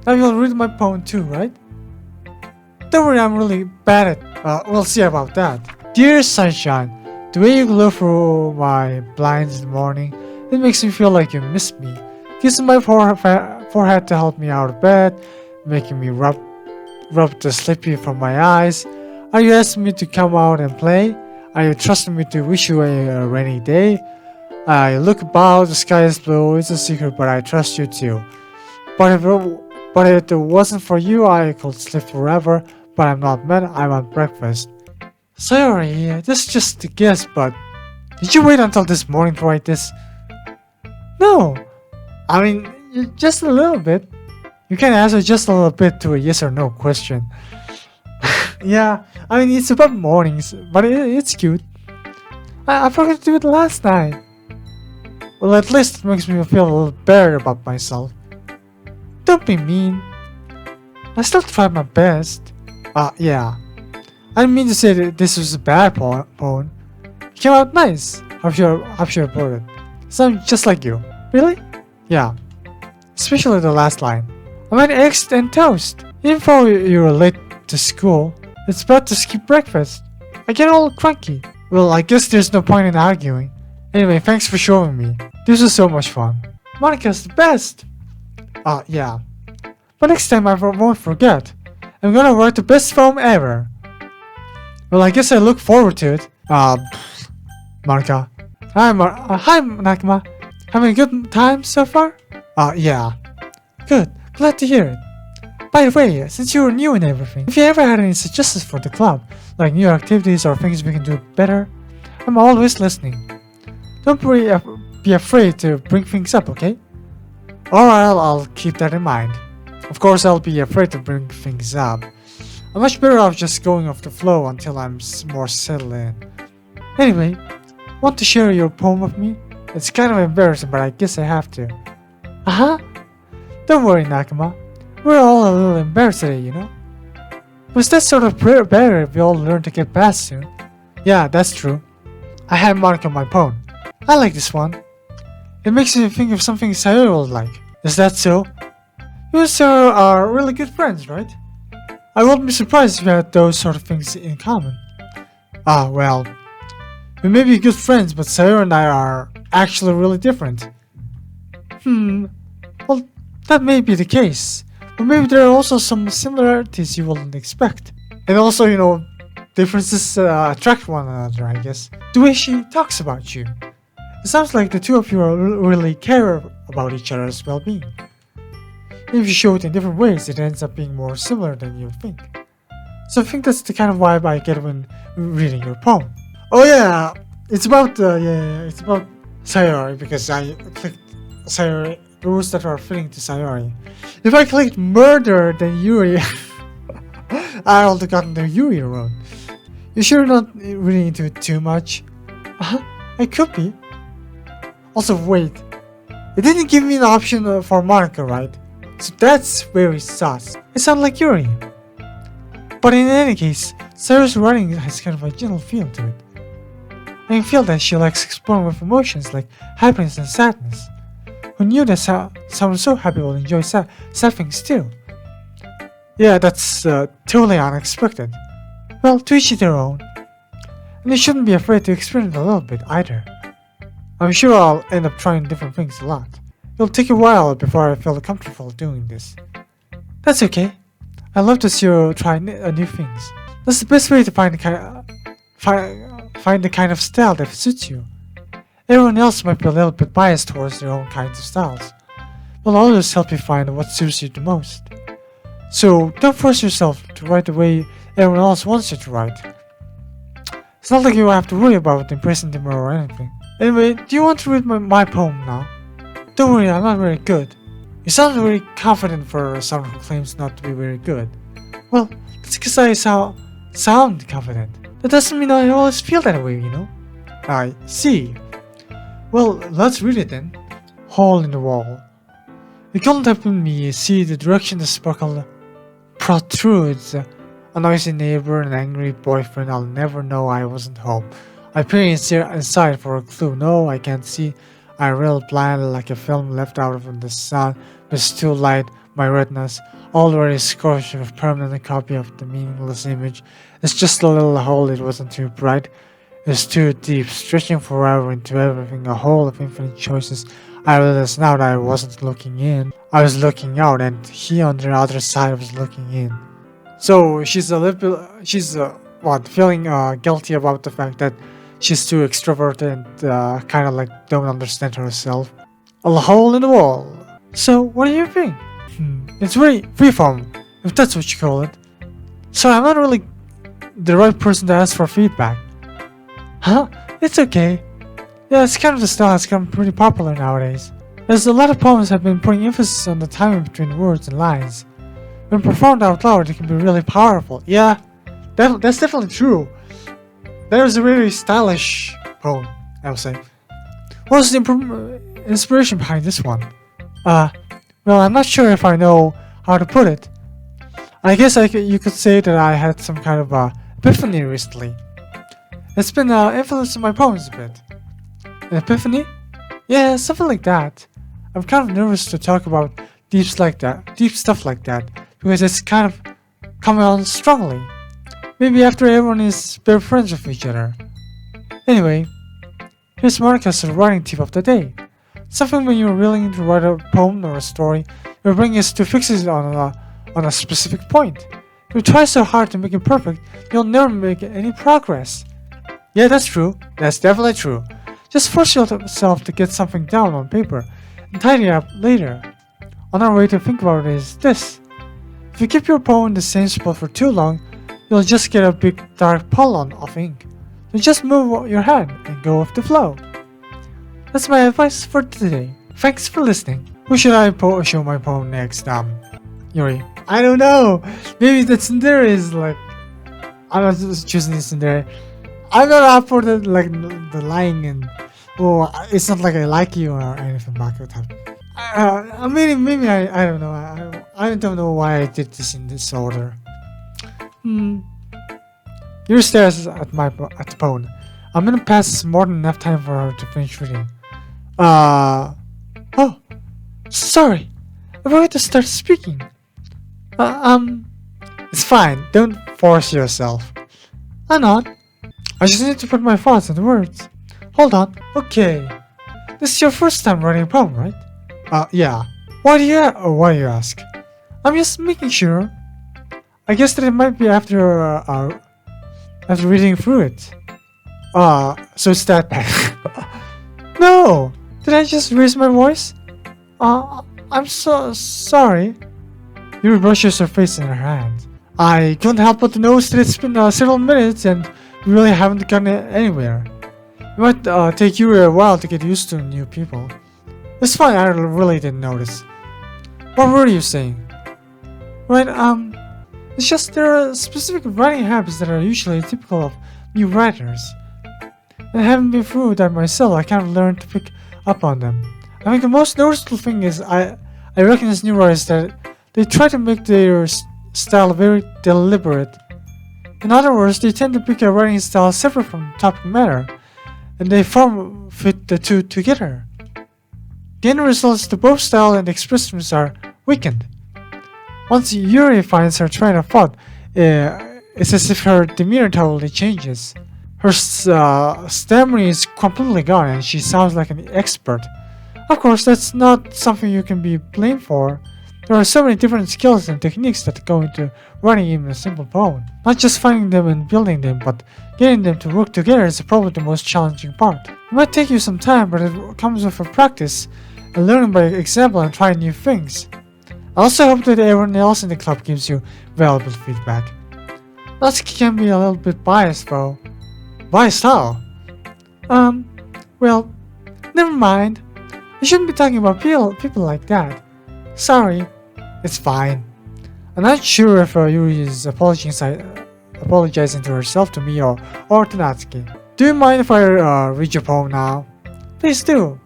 Now you'll read my poem too, right? Don't worry, I'm really bad at... we'll see about that. Dear Sunshine, the way you glow through my blinds in the morning, it makes me feel like you miss me. Kissing my forehead to help me out of bed, making me rub the sleepy from my eyes. Are you asking me to come out and play? Are you trusting me to wish you a rainy day? I look about, the sky is blue, it's a secret, but I trust you too. But if it wasn't for you, I could sleep forever, but I'm not mad, I want breakfast. Sorry, this is just a guess, but did you wait until this morning to write this? No, I mean, just a little bit. You can answer just a little bit to a yes or no question. Yeah, I mean, it's about mornings, but it's cute. I forgot to do it last night. Well, at least it makes me feel a little better about myself. Don't be mean. I still tried my best. Yeah. I didn't mean to say that this was a bad poem. It came out nice. I'm sure about it. Sounds just like you. Really? Yeah. Especially the last line. I made eggs and toast. Even though you were late to school, it's bad to skip breakfast. I get all cranky. Well, I guess there's no point in arguing. Anyway, thanks for showing me. This was so much fun. Monica's the best. Yeah. But next time I won't forget. I'm gonna write the best poem ever. Well, I guess I look forward to it. Marika. Hi, Nakama. Having a good time so far? Yeah. Good. Glad to hear it. By the way, since you're new and everything, if you ever had any suggestions for the club, like new activities or things we can do better, I'm always listening. Don't be afraid to bring things up, okay? Alright, I'll keep that in mind. Of course, I'll be afraid to bring things up. I'm much better off just going off the flow until I'm more settled in. Anyway, want to share your poem with me? It's kind of embarrassing, but I guess I have to. Uh-huh. Don't worry, Nakama. We're all a little embarrassed today, you know? Was that sort of better if we all learn to get past soon? Yeah, that's true. I have marked on my poem. I like this one. It makes me think of something Sayori would like. Is that so? You and Sayori are really good friends, right? I wouldn't be surprised if you had those sort of things in common. Well, we may be good friends, but Sayori and I are actually really different. Well, that may be the case. But maybe there are also some similarities you wouldn't expect. And also, you know, differences attract one another, I guess. The way she talks about you. It sounds like the two of you really care about each other's well-being. If you show it in different ways, it ends up being more similar than you think. So I think that's the kind of vibe I get when reading your poem. Oh yeah, it's about Sayori, because I clicked Sayori, rules that are fitting to Sayori. If I clicked murder, then Yuri, I would have gotten the Yuri wrong. You sure not reading into it too much? I could be. Also, wait, it didn't give me an option for Monica, right? So that's very sus. It sounds like Yuri. But in any case, Sayori's writing has kind of a gentle feel to it. I can feel that she likes exploring with emotions like happiness and sadness. Who knew that someone so happy will enjoy sad things too? Yeah, that's totally unexpected. Well, to each their own. And you shouldn't be afraid to experiment a little bit either. I'm sure I'll end up trying different things a lot. It'll take a while before I feel comfortable doing this. That's okay. I love to see you try new things. That's the best way to find the kind of style that suits you. Everyone else might be a little bit biased towards their own kinds of styles. But I'll always help you find what suits you the most. So don't force yourself to write the way everyone else wants you to write. It's not like you have to worry about impressing them or anything. Anyway, do you want to read my poem now? Don't worry, I'm not very good. You sound very confident for someone who claims not to be very good. Well, that's because I sound confident. That doesn't mean I always feel that way, you know? I see. Well, let's read it then. Hole in the wall. It couldn't have been me. See the direction the sparkle protrudes. A noisy neighbor, an angry boyfriend. I'll never know I wasn't home. I peer inside for a clue. No, I can't see. I reel blind like a film left out of the sun. It's too light. My retinas already scorched with a permanent copy of the meaningless image. It's just a little hole. It wasn't too bright. It's too deep, stretching forever into everything. A hole of infinite choices. I realized now that I wasn't looking in. I was looking out, and he on the other side was looking in. So she's a little bit. She's feeling guilty about the fact that she's too extroverted and kind of like don't understand herself. A hole in the wall. So what do you think? It's very freeform, if that's what you call it. So I'm not really the right person to ask for feedback. Huh? It's okay. Yeah, it's kind of the style that's become pretty popular nowadays. There's a lot of poems have been putting emphasis on the timing between words and lines. When performed out loud, it can be really powerful. Yeah, that's definitely true. There's a really stylish poem, I would say. What's the inspiration behind this one? Well, I'm not sure if I know how to put it. I guess you could say that I had some kind of epiphany recently. It's been influencing my poems a bit. An epiphany? Yeah, something like that. I'm kind of nervous to talk about deep stuff like that, because it's kind of coming on strongly. Maybe after everyone is better friends with each other. Anyway, here's Monica's writing tip of the day. Something when you're willing to write a poem or a story, you're bringing us to fixes on a specific point. If you try so hard to make it perfect, you'll never make any progress. Yeah, that's true. That's definitely true. Just force yourself to get something down on paper and tidy up later. Another way to think about it is this. If you keep your poem in the same spot for too long, you'll just get a big dark pollen of ink. So just move your hand and go with the flow. That's my advice for today. Thanks for listening. Who should I show my poem next? Yuri. I don't know. Maybe the tsundere is like... I'm not choosing the tsundere. I'm not up for the lying and... Oh, it's not like I like you or anything like that. Maybe I don't know. I don't know why I did this in this order. Yuri stares at the poem. I'm gonna pass more than enough time for her to finish reading. Oh, sorry. I'm going to start speaking. It's fine. Don't force yourself. I'm not. I just need to put my thoughts into words. Hold on. Okay. This is your first time writing a poem, right? Yeah. Why do you ask? I'm just making sure. I guess that it might be after reading through it. So it's that bad. No! Did I just raise my voice? I'm so sorry. Yuri brushes her face in her hand. I couldn't help but to notice that it's been several minutes and we really haven't gotten anywhere. It might take Yuri a while to get used to new people. It's fine, I really didn't notice. What were you saying? Right, it's just there are specific writing habits that are usually typical of new writers. And having been through that myself, I kind of learned to pick up on them. I think the most noticeable thing is I recognize new writers that they try to make their style very deliberate. In other words, they tend to pick a writing style separate from topic matter, and they fit the two together. The end result is that both style and expressiveness are weakened. Once Yuri finds her train of thought, it's as if her demeanor totally changes. Her stammering is completely gone and she sounds like an expert. Of course, that's not something you can be blamed for. There are so many different skills and techniques that go into writing even a simple poem. Not just finding them and building them, but getting them to work together is probably the most challenging part. It might take you some time, but it comes with a practice and learning by example and trying new things. I also hope that everyone else in the club gives you valuable feedback. Natsuki can be a little bit biased though. Biased how? Well, never mind. I shouldn't be talking about people like that. Sorry. It's fine. I'm not sure if Yuri is apologizing to herself, to me, or to Natsuki. Do you mind if I read your poem now? Please do.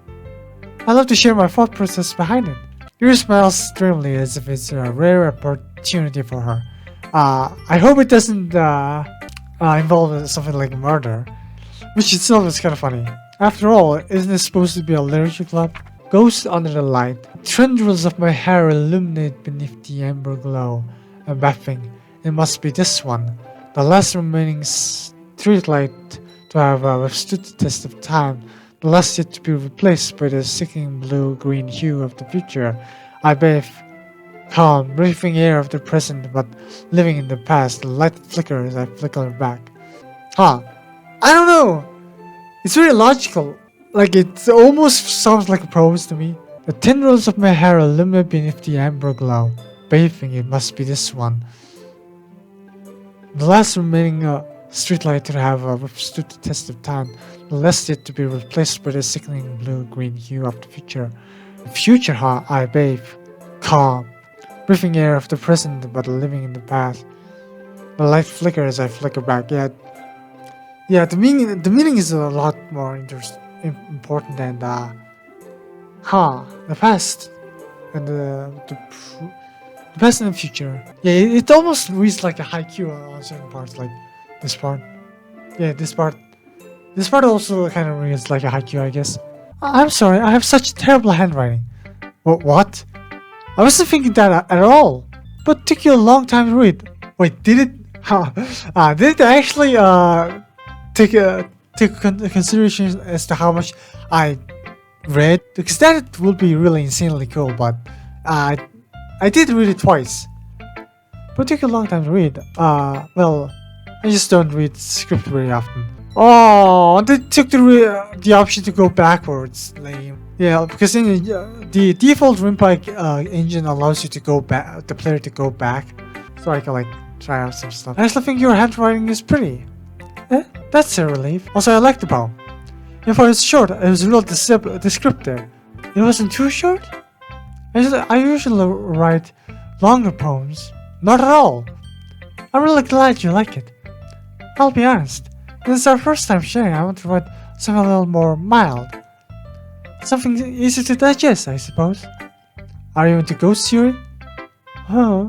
I'd love to share my thought process behind it. Yuri smiles dreamily as if it's a rare opportunity for her. I hope it doesn't involve something like murder, which itself is kind of funny. After all, isn't it supposed to be a literature club? Ghost under the light. Tendrils of my hair illuminate beneath the amber glow. I'm bathing. It must be this one. The last remaining streetlight to have withstood the test of time. The last yet to be replaced by the sickening blue-green hue of the future. I bathe. Calm, breathing air of the present, but living in the past. The light flickers, I flicker back. I don't know. It's very logical. Like, it almost sounds like a prose to me. The tendrils of my hair illuminate beneath the amber glow. Bathing, it must be this one. The last remaining streetlight to have withstood the test of time. The last yet to be replaced by the sickening blue-green hue of the future. The future, I bathe. Calm. Breathing air of the present, but living in the past. The light flickers, I flicker back. Yeah, the meaning is a lot more important than the past and the past and the future. Yeah, it almost reads like a haiku on certain parts, like this part. Yeah, this part also kind of reads like a haiku, I guess. I'm sorry, I have such terrible handwriting. What? I wasn't thinking that at all. But it took you a long time to read. Wait, did it? Did it actually take consideration as to how much I read? Because that would be really insanely cool. But I did read it twice. but it took a long time to read. Well, I just don't read script very often. Oh, they took the option to go backwards. Lame. Yeah, because in the default Rimpic engine allows you to go back, the player to go back, so I can like try out some stuff. I actually think your handwriting is pretty. That's a relief. Also, I like the poem. If I was short, it was real descriptive. It wasn't too short? I usually write longer poems. Not at all. I'm really glad you like it. I'll be honest. This is our first time sharing. I want to write something a little more mild. Something easy to digest, I suppose. Are you into ghost theory? Huh?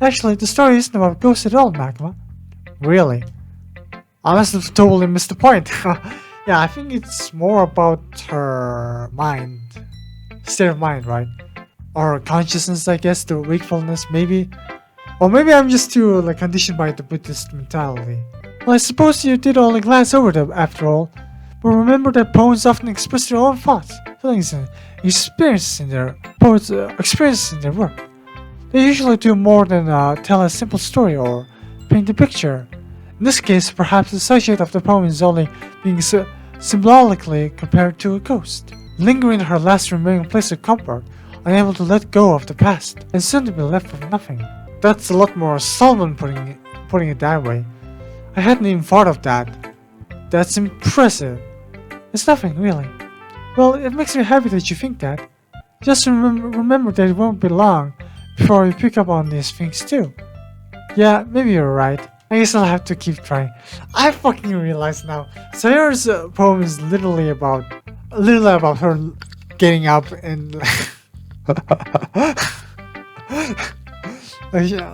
Actually, the story isn't about ghosts at all, Magma. Really? I must have totally missed the point. Yeah, I think it's more about her mind. State of mind, right? Or consciousness, I guess, the wakefulness, maybe. Or maybe I'm just too like conditioned by the Buddhist mentality. Well, I suppose you did only glance over them after all. But remember that poets often express their own thoughts, feelings, and experiences in their work. They usually do more than tell a simple story or paint a picture. In this case, perhaps the subject of the poem is only being symbolically compared to a ghost, lingering in her last remaining place of comfort, unable to let go of the past, and soon to be left with nothing. That's a lot more Solomon putting it that way. I hadn't even thought of that. That's impressive. It's nothing, really. Well, it makes me happy that you think that. Just remember that it won't be long before you pick up on these things too. Yeah, maybe you're right. I guess I'll have to keep trying. I fucking realize now. Sayura's poem is literally about her getting up and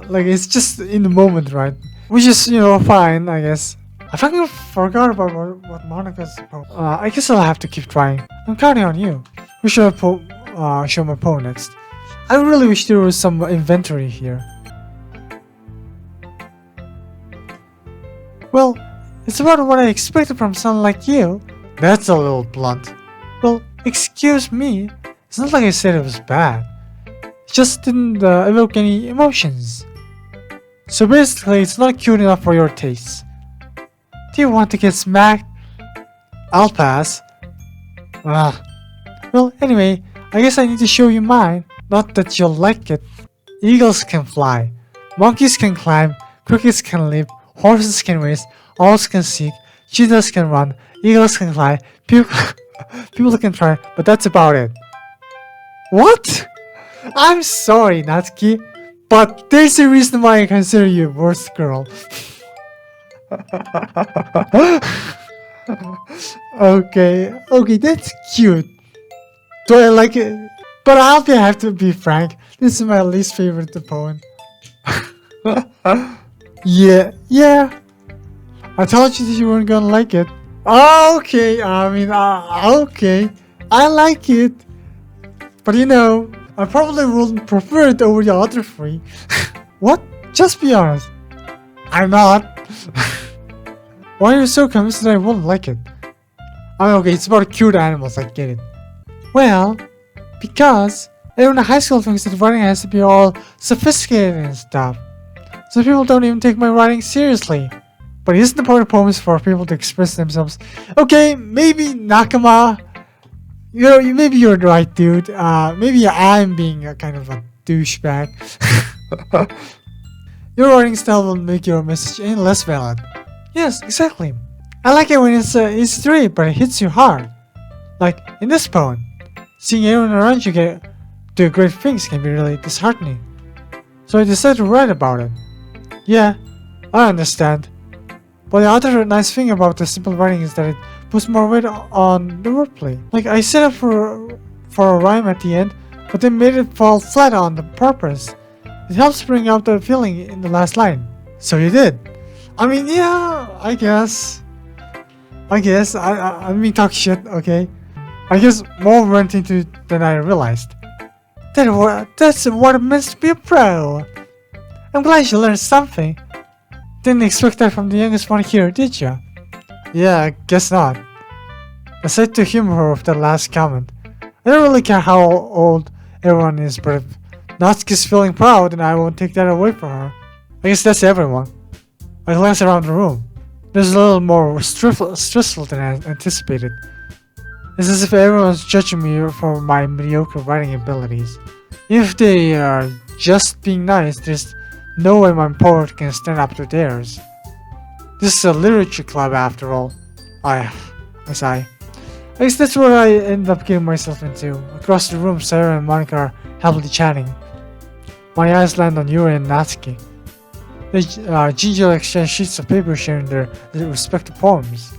like it's just in the moment, right? Which is, fine, I guess. I fucking forgot about what Monica's poem. I guess I'll have to keep trying. I'm counting on you. We should show my poem next. I really wish there was some inventory here. Well, it's about what I expected from someone like you. That's a little blunt. Well, excuse me. It's not like I said it was bad. It just didn't evoke any emotions. So basically, it's not cute enough for your taste. Do you want to get smacked? I'll pass. Well, anyway, I guess I need to show you mine. Not that you'll like it. Eagles can fly. Monkeys can climb. Crickets can leap. Horses can race. Owls can seek. Cheetahs can run. Eagles can fly. People can try, but that's about it. What? I'm sorry, Natsuki, but there's a reason why I consider you a worst girl. Okay, that's cute. Do I like it? But I'll have to be frank. This is my least favorite poem. Yeah. I told you that you weren't gonna like it. Okay, okay. I like it. But I probably wouldn't prefer it over the other three. What? Just be honest. I'm not. Why are you so convinced that I wouldn't like it? Okay, it's about cute animals, I get it. Well, because everyone in high school thinks that writing has to be all sophisticated and stuff. So people don't even take my writing seriously. But isn't the point of poems for people to express themselves? Okay, maybe Nakama. Maybe you're right, dude. Maybe I'm being a kind of a douchebag. Your writing style will make your message any less valid. Yes, exactly. I like it when it's easy to read, but it hits you hard. Like in this poem, seeing everyone around you do great things can be really disheartening. So I decided to write about it. Yeah, I understand. But the other nice thing about the simple writing is that it puts more weight on the wordplay. Like I set up for a rhyme at the end, but then made it fall flat on the purpose. It helps bring out the feeling in the last line. So you did. Yeah, I guess. I mean, talk shit, okay? I guess more went into it than I realized. That's what it means to be a pro. I'm glad you learned something. Didn't expect that from the youngest one here, did ya? Yeah, I guess not. Aside to humor her with that last comment, I don't really care how old everyone is, but if Natsuki's feeling proud, then I won't take that away from her. I guess that's everyone. I glance around the room. There's a little more stressful than I anticipated. It's as if everyone's judging me for my mediocre writing abilities. If they are just being nice, there's no way my poet can stand up to theirs. This is a literature club after all. I sigh. I guess that's what I end up getting myself into. Across the room, Sarah and Monica are happily chatting. My eyes land on Yuri and Natsuki. They gingerly exchange sheets of paper sharing their respective poems.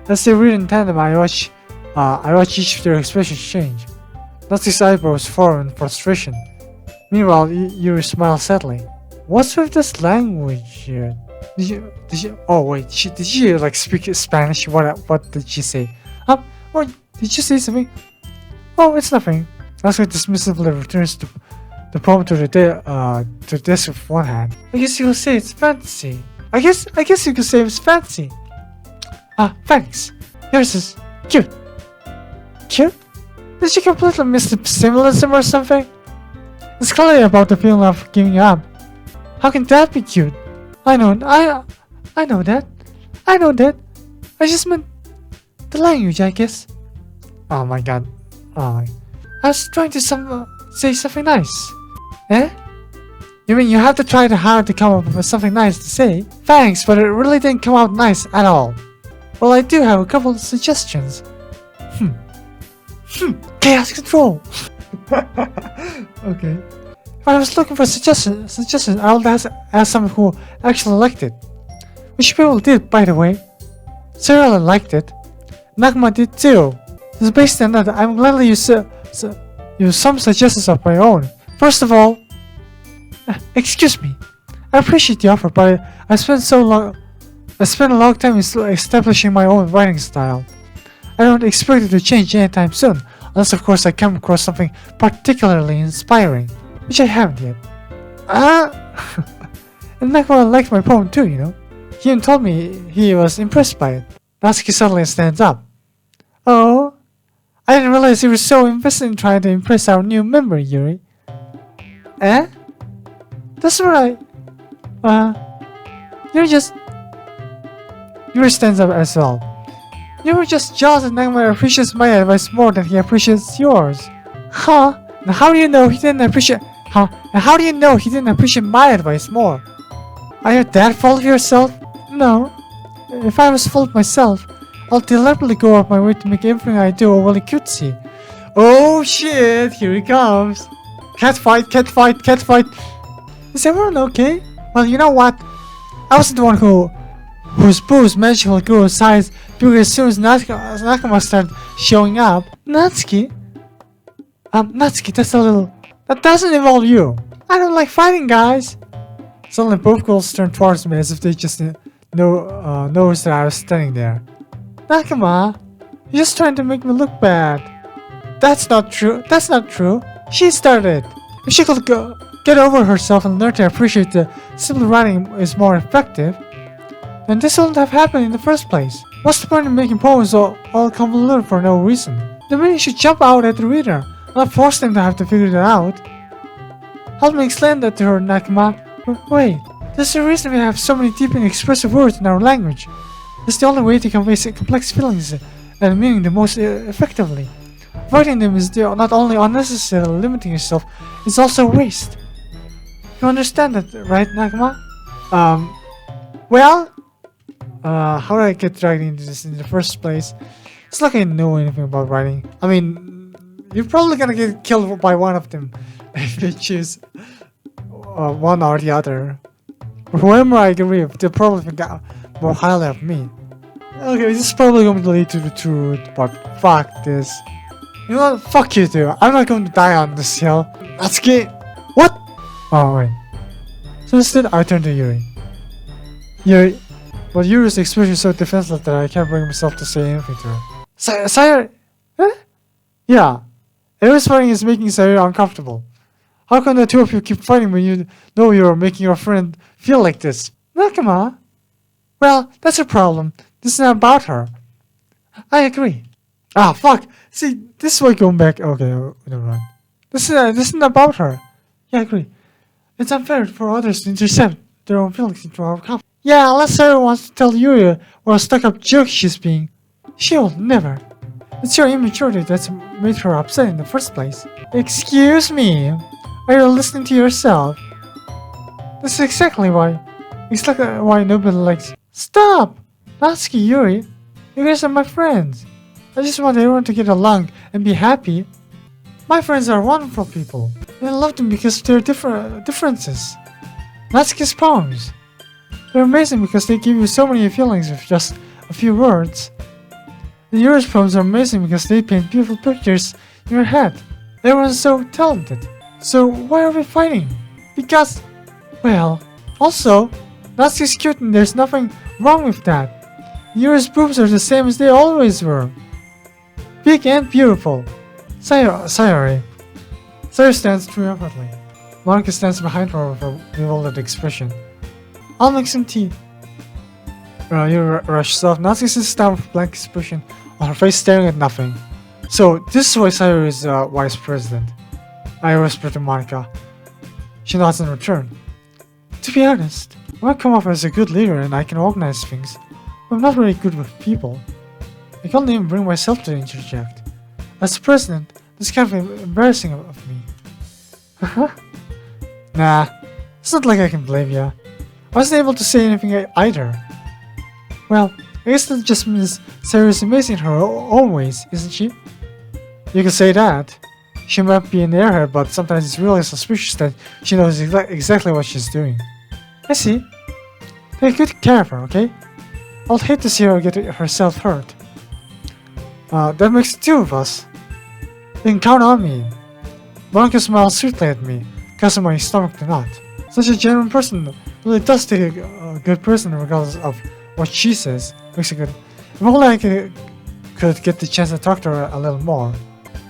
As they read in tandem, I watch each of their expressions change. Natsuki's eyebrows furrow in frustration. Meanwhile, Yuri smiles sadly. What's with this language here? Oh wait, did she like speak Spanish? What did she say? Or did you say something? Oh, it's nothing. Natsuki dismissively returns the poem to the desk with one hand. I guess you could say it's fantasy. I guess you could say it's fancy. Thanks. Yours is cute. Cute? Did she completely miss the symbolism or something? It's clearly about the feeling of giving up. How can that be cute? I know that. I just meant the language, I guess. Oh my god. I was trying to say something nice. Eh? You mean you have to try hard to come up with something nice to say? Thanks, but it really didn't come out nice at all. Well, I do have a couple of suggestions. Chaos control! Okay. If I was looking for suggestions, I would ask someone who actually liked it. Which people did, by the way. Sarah liked it. Nakama did too. So based on that, I'm glad to use some suggestions of my own. First of all, excuse me. I appreciate the offer, but I spent a long time establishing my own writing style. I don't expect it to change anytime soon, unless of course I come across something particularly inspiring, which I haven't yet. And Nakama liked my poem too, you know. He even told me he was impressed by it. Natsuki suddenly stands up. Oh, I didn't realize you were so invested in trying to impress our new member, Yuri. Eh? That's right. Yuri stands up as well. You were just jealous that Nakama appreciates my advice more than he appreciates yours. Huh? Now how do you know he didn't appreciate my advice more? Are you that full of yourself? No. If I was full of myself, I'll deliberately go out of my way to make everything I do overly cutesy. Oh shit, here he comes. Cat fight. Is everyone okay? Well, you know what? I wasn't the one whose boobs magically grew in size because as soon as Nakama started showing up. Natsuki, that doesn't involve you. I don't like fighting, guys. Suddenly both girls turned towards me as if they just noticed that I was standing there. Nakama, you're just trying to make me look bad. That's not true. She started. If she could get over herself and learn to appreciate that simple writing is more effective, then this wouldn't have happened in the first place. What's the point of making poems all convoluted for no reason? The meaning should jump out at the reader, not force them to have to figure it out. Help me explain that to her, Nakama. Wait, there's a reason we have so many deep and expressive words in our language. It's the only way to convey complex feelings and meaning the most effectively. Avoiding them is not only unnecessarily limiting yourself, it's also a waste. You understand that, right, Nakama? How did I get dragged into this in the first place? It's like I know anything about writing. I mean, you're probably gonna get killed by one of them if they choose one or the other. Whoever I agree with, they'll probably think more highly of me. Okay, this is probably going to lead to the truth, but fuck this. You know what? Fuck you too. I'm not going to die on this hill. Natsuki! What? Oh, wait. So instead, I turn to Yuri. Yuri. But Yuri's expression is so defenseless that I can't bring myself to say anything to her. Sayori! Huh? Yeah. Everyone's fighting is making Sayori uncomfortable. How can the two of you keep fighting when you know you're making your friend feel like this? Nakama? Well, that's a problem. This is not about her. I agree. Ah, fuck. See, this is why going back. Okay, never mind. This isn't about her. Yeah, I agree. It's unfair for others to intercept their own feelings into our conflict. Yeah, unless Sarah wants to tell Yuri what a stuck-up jerk she's being. She'll never. It's your immaturity that's made her upset in the first place. Excuse me? Are you listening to yourself? This is exactly why. Exactly why nobody likes you. Stop! Natsuki, Yuri. You guys are my friends. I just want everyone to get along and be happy. My friends are wonderful people. And I love them because of their differences. Natsuki's poems. They're amazing because they give you so many feelings with just a few words. And Yuri's poems are amazing because they paint beautiful pictures in your head. Everyone's so talented. So why are we fighting? Because, well, also, Natsuki's cute and there's nothing wrong with that. Yuri's boobs are the same as they always were. Big and beautiful. Sayori. Sayori stands triumphantly. Monica stands behind her with a bewildered expression. I'll make some tea. Yuri rushes off. Natsuki sits down with a blank expression on her face, staring at nothing. So, this is why Sayori is vice president. I whisper to Monica. She nods in return. To be honest, I might come off as a good leader and I can organize things, but I'm not very good with people. I can't even bring myself to interject. As president, this is kind of embarrassing of me. Nah, it's not like I can blame you. I wasn't able to say anything either. Well, I guess that just means Sarah is amazing in her own ways, isn't she? You can say that. She might be an airhead, but sometimes it's really suspicious that she knows exactly what she's doing. I see. Take good care of her, okay? I'll hate to see her get herself hurt. That makes two of us. You can count on me. Monica smiles sweetly at me, causing my stomach to knot. Such a genuine person really does take a good person regardless of what she says. Makes it good. If only I could get the chance to talk to her a little more.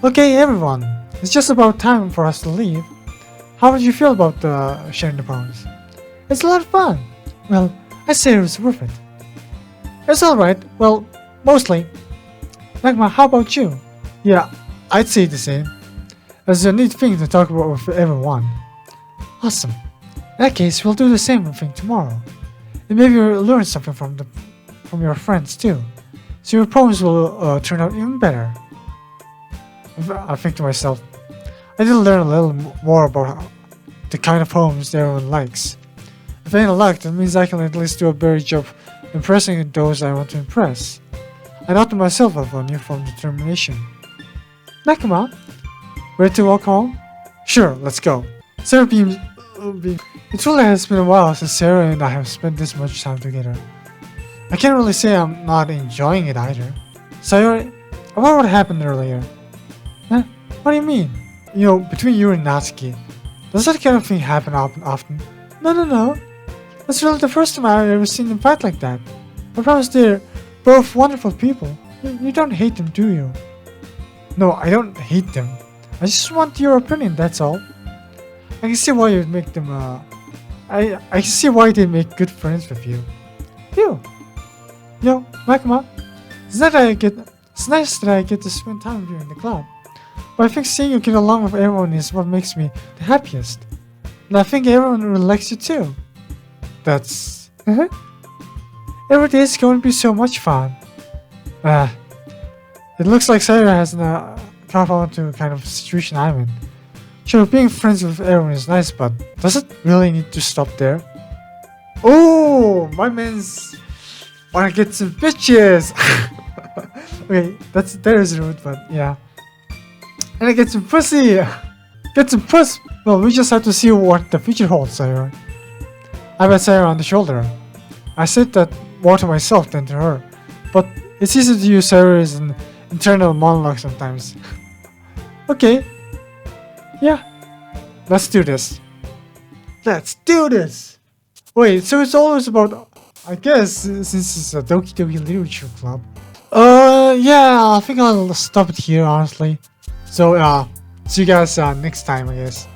Okay, everyone. It's just about time for us to leave. How would you feel about sharing the poems? It's a lot of fun. Well, I say it was worth it. It's alright. Well, mostly. Nagma, how about you? Yeah, I'd say the same. It's a neat thing to talk about with everyone. Awesome. In that case, we'll do the same thing tomorrow. And maybe you'll learn something from your friends too. So your poems will turn out even better. I think to myself, I did learn a little more about the kind of poems everyone likes. If I ain't luck, that means I can at least do a better job impressing those I want to impress. I thought to myself of a newfound determination. Nakama, ready to walk home? Sure, let's go. Sarah beams. It truly has been a while since Sarah and I have spent this much time together. I can't really say I'm not enjoying it either. Sayori, about what happened earlier? Huh? What do you mean? You know, between you and Natsuki. Does that kind of thing happen often? No. That's really the first time I've ever seen them fight like that. I promise they're both wonderful people. You don't hate them, do you? No, I don't hate them. I just want your opinion, that's all. I can see why you'd make them, I can see why they make good friends with you. You! Yo, Nakama, it's nice that I get to spend time with you in the club. But I think seeing you get along with everyone is what makes me the happiest. And I think everyone really likes you too. That's... Every day is going to be so much fun. It looks like Sayori has caught on to a kind of situation I'm in. Sure, being friends with everyone is nice, but does it really need to stop there? Oh, my man's wanna get some bitches! Okay, that is rude, but yeah. And I get some pussy! Get some puss! Well, we just have to see what the future holds, Sayori. I pat Sayori on the shoulder. I said that more to myself than to her, but it's easy to use Sayori as an internal monologue sometimes. Okay. Yeah. Let's do this. Let's do this! Wait, so it's always about... I guess, since it's a Doki Doki Literature Club. Yeah, I think I'll stop it here, honestly. So, see you guys next time, I guess.